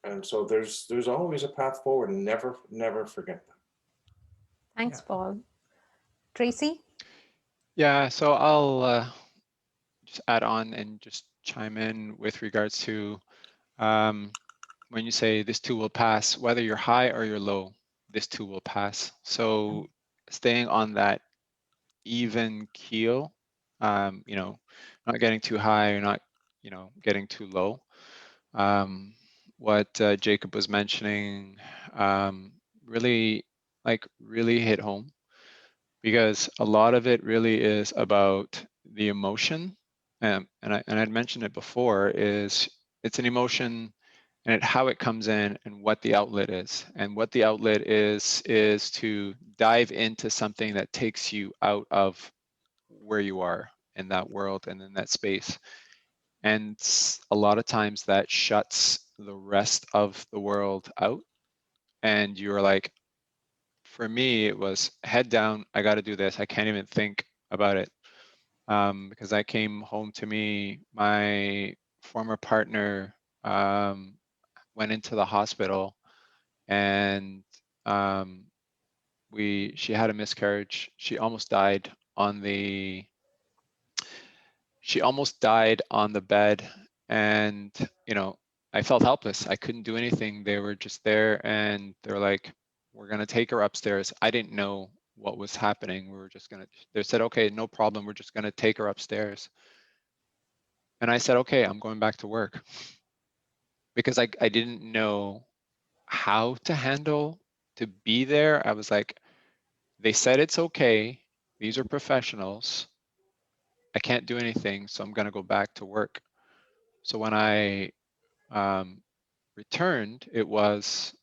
And so there's always a path forward, and never forget that. Thanks, Paul. Tracy? Yeah, so I'll just add on and just chime in with regards to when you say this too will pass, whether you're high or you're low, this too will pass. So staying on that even keel, you know, not getting too high or not, you know, getting too low. What Jacob was mentioning really hit home, because a lot of it really is about the emotion. And I'd mentioned it before, is it's an emotion, and how it comes in and what the outlet is. And what the outlet is to dive into something that takes you out of where you are in that world and in that space. And a lot of times that shuts the rest of the world out. And you're like, for me, it was head down, I got to do this. I can't even think about it. because I came home to me, my former partner went into the hospital, and she had a miscarriage. She almost died on the bed, and I felt helpless. I couldn't do anything. They were just there, and they're like, we're gonna take her upstairs. I didn't know what was happening. They said, okay, no problem, we're just gonna take her upstairs. And I said, okay, I'm going back to work, because I didn't know how to handle, to be there. I was like, they said it's okay, these are professionals, I can't do anything, so I'm gonna go back to work. So when I returned, it was,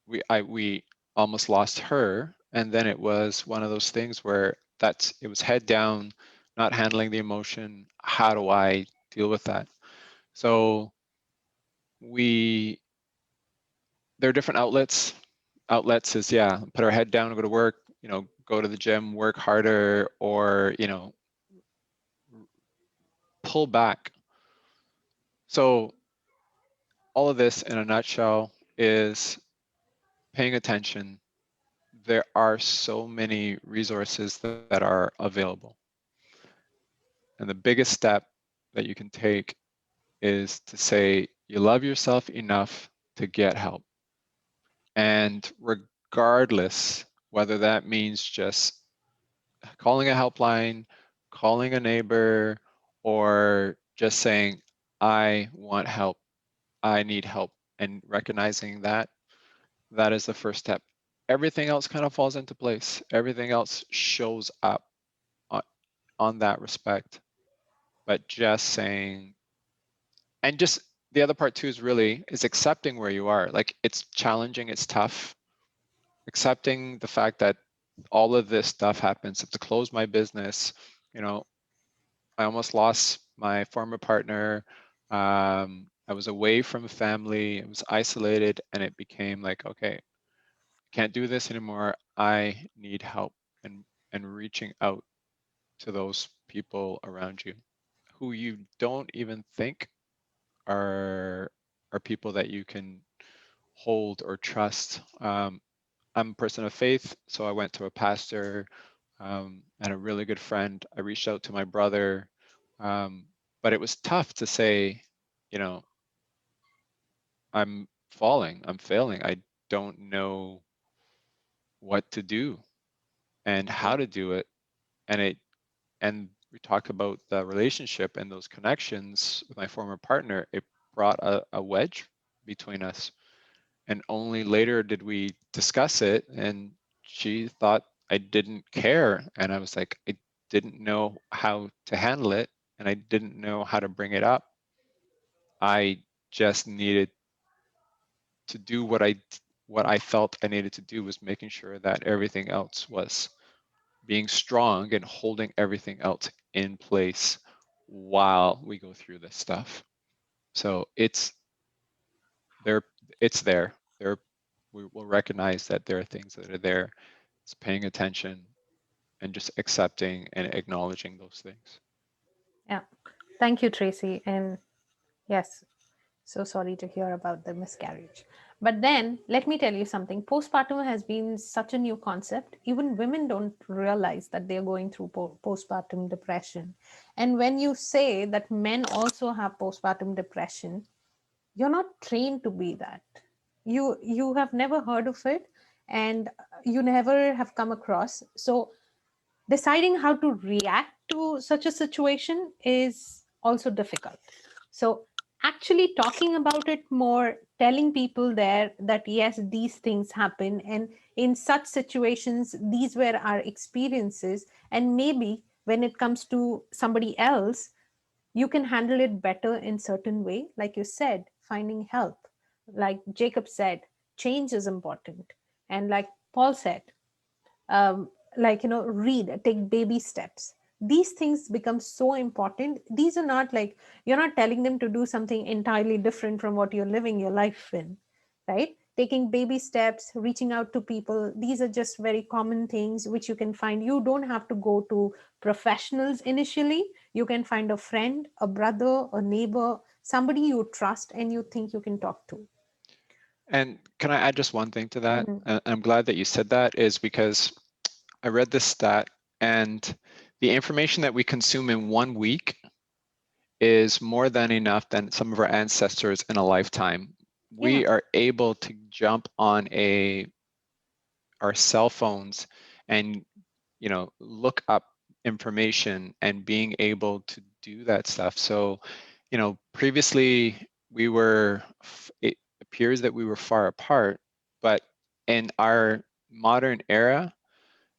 we almost lost her, and then it was one of those things where it was head down, not handling the emotion. How do I deal with that? So there are different outlets. Outlets is, put our head down and go to work, go to the gym, work harder, or pull back. So all of this in a nutshell is paying attention. There are so many resources that are available. And the biggest step that you can take is to say you love yourself enough to get help. And regardless, whether that means just calling a helpline, calling a neighbor, or just saying, I want help, I need help, and recognizing that is the first step. Everything else kind of falls into place. Everything else shows up on that respect. But just saying, and just the other part too is accepting where you are. Like, it's challenging, it's tough. Accepting the fact that all of this stuff happens. I have to close my business. I almost lost my former partner. I was away from family. I was isolated, and it became like, okay, can't do this anymore. I need help, and reaching out to those people around you who you don't even think are people that you can hold or trust. I'm a person of faith, so I went to a pastor and a really good friend. I reached out to my brother, but it was tough to say, I'm falling, I'm failing. I don't know what to do and how to do it. And we talked about the relationship and those connections with my former partner. It brought a wedge between us. And only later did we discuss it, and she thought I didn't care. And I was like, I didn't know how to handle it, and I didn't know how to bring it up. I just needed to do what I felt I needed to do, was making sure that everything else was being strong and holding everything else in place while we go through this stuff. So it's there. We will recognize that there are things that are there. It's paying attention and just accepting and acknowledging those things. Yeah. Thank you, Tracy. And yes, so sorry to hear about the miscarriage. But then let me tell you something. Postpartum has been such a new concept. Even women don't realize that they're going through postpartum depression. And when you say that men also have postpartum depression, you're not trained to be that. You have never heard of it, and you never have come across. So deciding how to react to such a situation is also difficult. So actually talking about it more, telling people there that yes, these things happen, and in such situations these were our experiences, and maybe when it comes to somebody else, you can handle it better in certain way. Like you said, finding help, like Jacob said, change is important. And like Paul said, read, take baby steps. These things become so important. These are not like, you're not telling them to do something entirely different from what you're living your life in, right? taking baby steps, reaching out to people. These are just very common things which you can find. You don't have to go to professionals initially. You can find a friend, a brother, a neighbor, somebody you trust and you think you can talk to. And can I add just one thing to that? Mhm. And I'm glad that you said that, is because I read this stat, and the information that we consume in 1 week is more than enough than some of our ancestors in a lifetime. Yeah. We are able to jump on our cell phones and look up information and being able to do that stuff. So previously it appears that we were far apart, but in our modern era,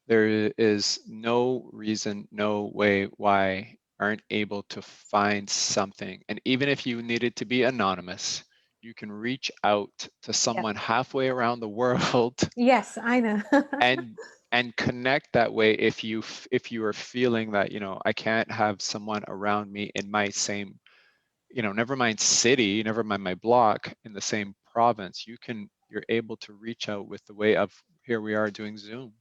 there is no reason, no way why aren't able to find something. And even if you needed to be anonymous, you can reach out to someone halfway around the world Yes, I know. and connect that way. If you are feeling that I can't have someone around me in my same, never mind city, never mind my block, in the same province, you're able to reach out with the way of, here we are doing Zoom,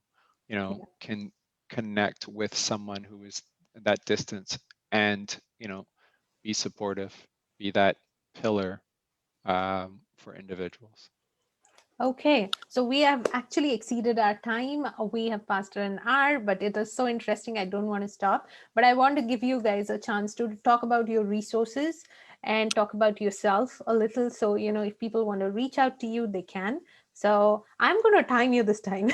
can connect with someone who is that distance and be supportive, be that pillar for individuals. Okay, so we have actually exceeded our time. We have passed an hour, but it is so interesting. I don't want to stop, but I want to give you guys a chance to talk about your resources and talk about yourself a little. So, if people want to reach out to you, they can. So I'm going to time you this time,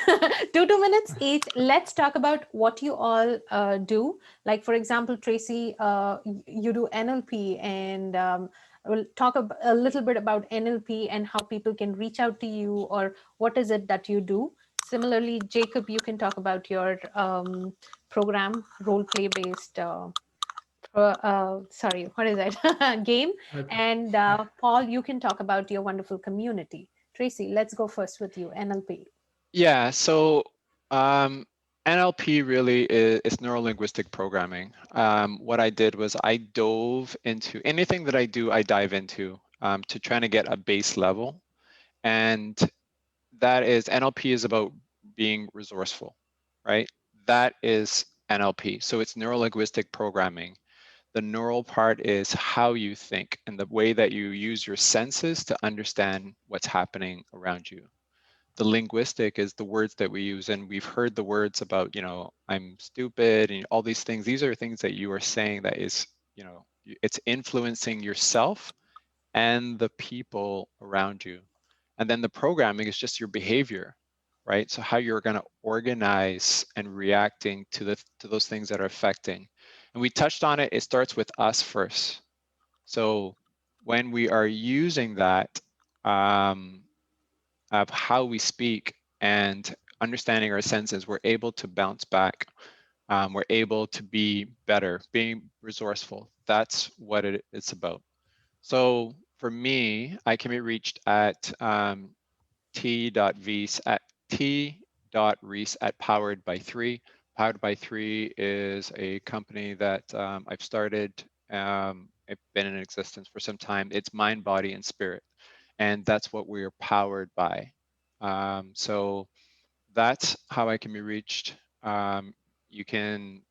2 minutes each. Let's talk about what you all do. Like, for example, Tracy, you do NLP, and we'll talk a little bit about NLP and how people can reach out to you, or what is it that you do. Similarly, Jacob, you can talk about your program, role play based, sorry, what is that? Game. Okay. And Paul, you can talk about your wonderful community. Tracy, let's go first with you, NLP. Yeah, so NLP really is neuro-linguistic programming. What I did was I dove into anything that I do, I dive into to trying to get a base level. And that is, NLP is about being resourceful, right? That is NLP. So it's neuro-linguistic programming. The neural part is how you think and the way that you use your senses to understand what's happening around you. The linguistic is the words that we use, and we've heard the words about, I'm stupid and all these things. These are things that you are saying that is, it's influencing yourself and the people around you. And then the programming is just your behavior, right? So how you're going to organize and reacting to those things that are affecting. And we touched on it. It starts with us first. So when we are using that, of how we speak and understanding our senses, we're able to bounce back. We're able to be better, being resourceful. That's what it's about. So for me, I can be reached at t.reece at Powered by 3. Powered by 3 is a company that I've started. It's been in existence for some time. It's mind, body, and spirit. And that's what we're powered by. So that's how I can be reached. You can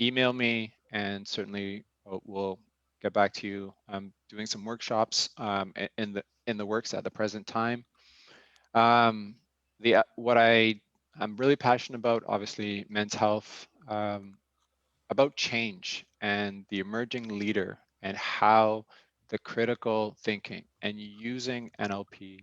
email me, and certainly we'll get back to you. I'm doing some workshops in the works at the present time. What I'm really passionate about, obviously, men's health, about change and the emerging leader, and how the critical thinking and using NLP,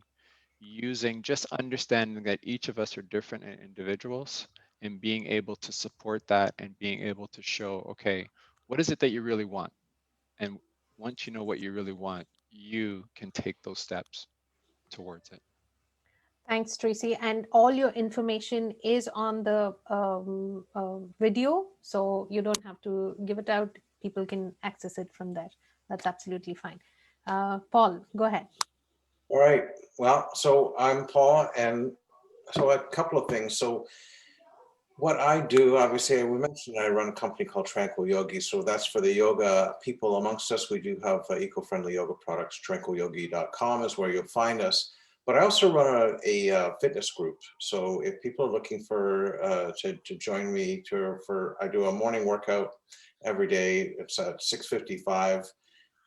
using just understanding that each of us are different individuals, and being able to support that and being able to show, okay, what is it that you really want? And once you know what you really want, you can take those steps towards it. Thanks, Tracy. And all your information is on the video, so you don't have to give it out. People can access it from there. That's absolutely fine. Paul, go ahead. All right. Well, so I'm Paul, and so a couple of things. So what I do, obviously, we mentioned I run a company called Tranquil Yogi. So that's for the yoga people amongst us. We do have eco-friendly yoga products. TranquilYogi.com is where you'll find us. But I also run a fitness group. So if people are looking for to join me I do a morning workout every day. It's at 6:55,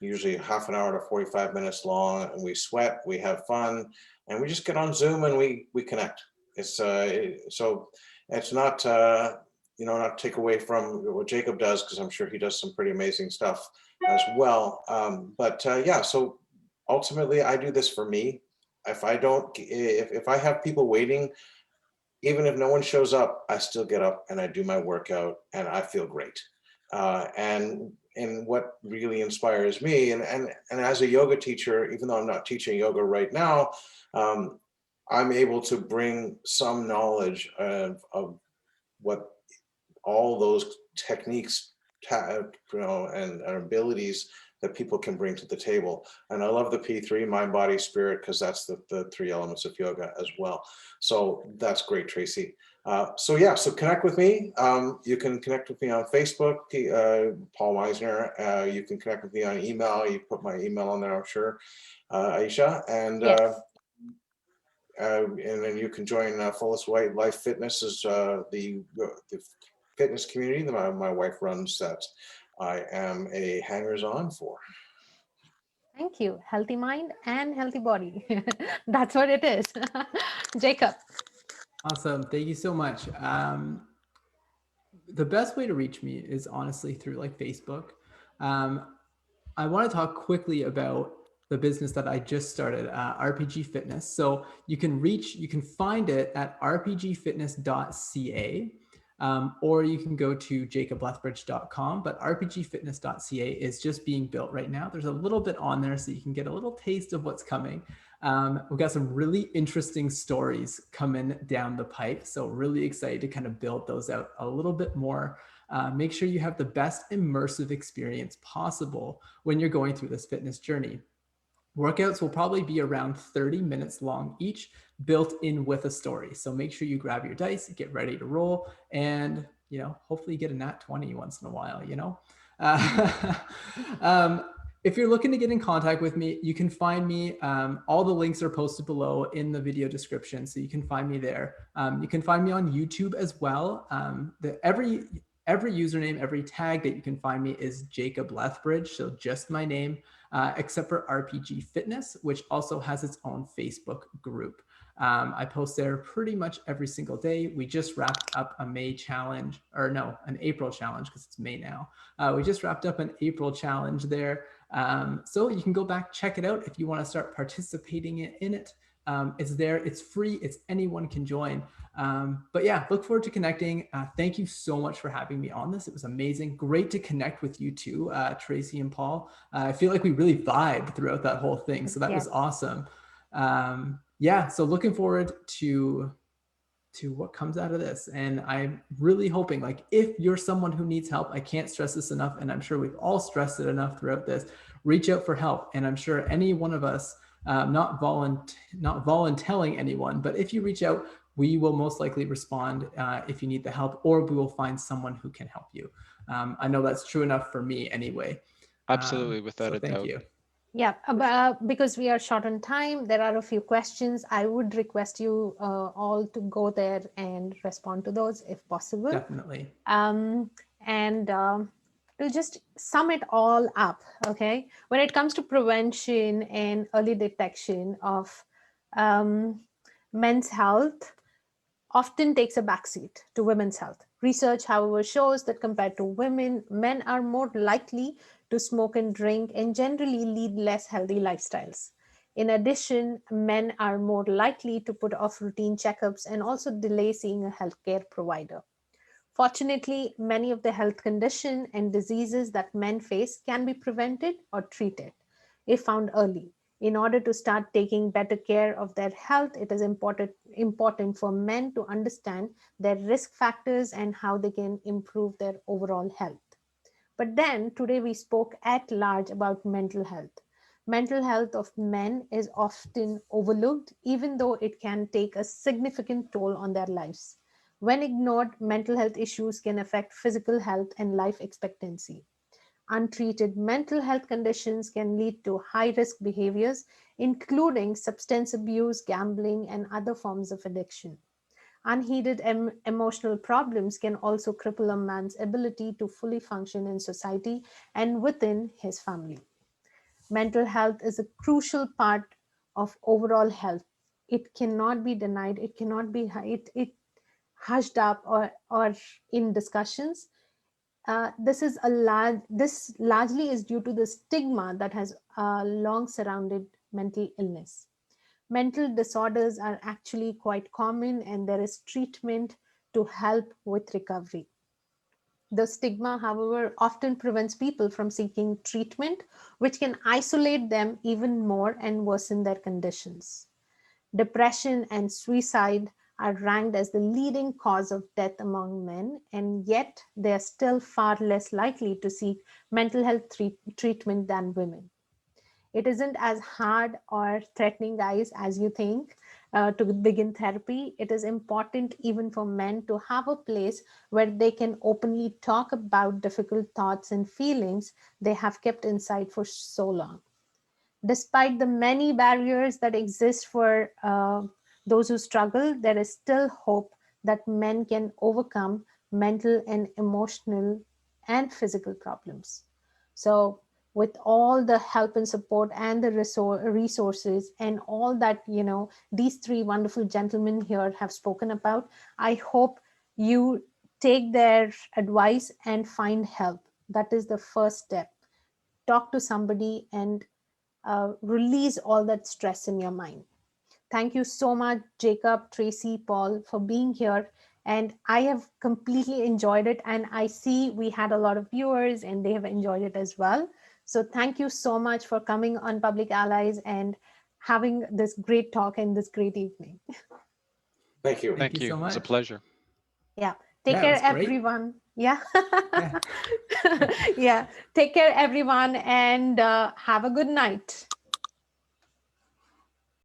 usually half an hour to 45 minutes long, and we sweat, we have fun, and we just get on Zoom and we connect. So it's not not take away from what Jacob does, because I'm sure he does some pretty amazing stuff as well. Yeah, so ultimately I do this for me. If I have people waiting, even if no one shows up, I still get up and I do my workout and I feel great. And what really inspires me, and as a yoga teacher, even though I'm not teaching yoga right now, I'm able to bring some knowledge of what all those techniques, and abilities that people can bring to the table. And I love the P3, mind, body, spirit, because that's the 3 elements of yoga as well. So that's great, Tracy. So connect with me. You can connect with me on Facebook, Paul Meisner. You can connect with me on email. You put my email on there, I'm sure, Ayesha. And Yes. and then you can join Fullest White Life Fitness, is the fitness community that my wife runs, that I am a hangers-on for. Thank you. Healthy mind and healthy body. That's what it is. Jacob. Awesome. Thank you so much. The best way to reach me is honestly through like Facebook. I want to talk quickly about the business that I just started, RPG Fitness. So you can find it at rpgfitness.ca. Or you can go to jacoblethbridge.com, but rpgfitness.ca is just being built right now. There's a little bit on there so you can get a little taste of what's coming. We've got some really interesting stories coming down the pipe. So really excited to kind of build those out a little bit more. Make sure you have the best immersive experience possible when you're going through this fitness journey. Workouts will probably be around 30 minutes long each, built in with a story. So make sure you grab your dice, get ready to roll, and hopefully get a nat 20 once in a while. If you're looking to get in contact with me, you can find me. All the links are posted below in the video description, so you can find me there. You can find me on YouTube as well. Every username, every tag that you can find me is Jacob Lethbridge, so just my name, except for RPG Fitness, which also has its own Facebook group. I post there pretty much every single day. We just wrapped up an April challenge, because it's May now. We just wrapped up an April challenge there. So you can go back, check it out if you want to start participating in it. It's there, it's free, anyone can join. But yeah, look forward to connecting. Thank you so much for having me on this. It was amazing. Great to connect with you too, Tracy and Paul. I feel like we really vibed throughout that whole thing. So that was awesome. Yeah, so looking forward to what comes out of this. And I'm really hoping, like, if you're someone who needs help, I can't stress this enough, and I'm sure we've all stressed it enough throughout this, reach out for help. And I'm sure any one of us, not voluntelling anyone, but if you reach out, we will most likely respond if you need the help, or we will find someone who can help you. I know that's true enough for me anyway. Absolutely, without a doubt. Thank you. Yeah, because we are short on time, there are a few questions. I would request you all to go there and respond to those if possible. Definitely. To just sum it all up, okay? When it comes to prevention and early detection of men's health, often takes a backseat to women's health. Research, however, shows that compared to women, men are more likely to smoke and drink and generally lead less healthy lifestyles. In addition, men are more likely to put off routine checkups and also delay seeing a healthcare provider. Fortunately, many of the health conditions and diseases that men face can be prevented or treated if found early. In order to start taking better care of their health, it is important for men to understand their risk factors and how they can improve their overall health. But then today we spoke at large about mental health. Mental health of men is often overlooked, even though it can take a significant toll on their lives. When ignored, mental health issues can affect physical health and life expectancy. Untreated mental health conditions can lead to high-risk behaviors, including substance abuse, gambling, and other forms of addiction. Unheeded emotional problems can also cripple a man's ability to fully function in society and within his family. Mental health is a crucial part of overall health. It cannot be denied. It cannot be it hushed up or in discussions. This largely is due to the stigma that has long surrounded mental illness. Mental disorders are actually quite common, and there is treatment to help with recovery. The stigma, however, often prevents people from seeking treatment, which can isolate them even more and worsen their conditions. Depression and suicide are ranked as the leading cause of death among men, and yet they are still far less likely to seek mental health treatment than women. It isn't as hard or threatening, guys, as you think to begin therapy. It is important even for men to have a place where they can openly talk about difficult thoughts and feelings they have kept inside for so long. Despite the many barriers that exist for those who struggle, there is still hope that men can overcome mental and emotional and physical problems. So, with all the help and support and the resources and all that, these three wonderful gentlemen here have spoken about, I hope you take their advice and find help. That is the first step. Talk to somebody and release all that stress in your mind. Thank you so much, Jacob, Tracy, Paul, for being here. And I have completely enjoyed it. And I see we had a lot of viewers and they have enjoyed it as well. So thank you so much for coming on Public Allies and having this great talk and this great evening. Thank you. Thank you so much. It's a pleasure. Yeah. Take Yeah, it care, was great. everyone. Yeah. Yeah. Yeah. Take care, everyone, and have a good night.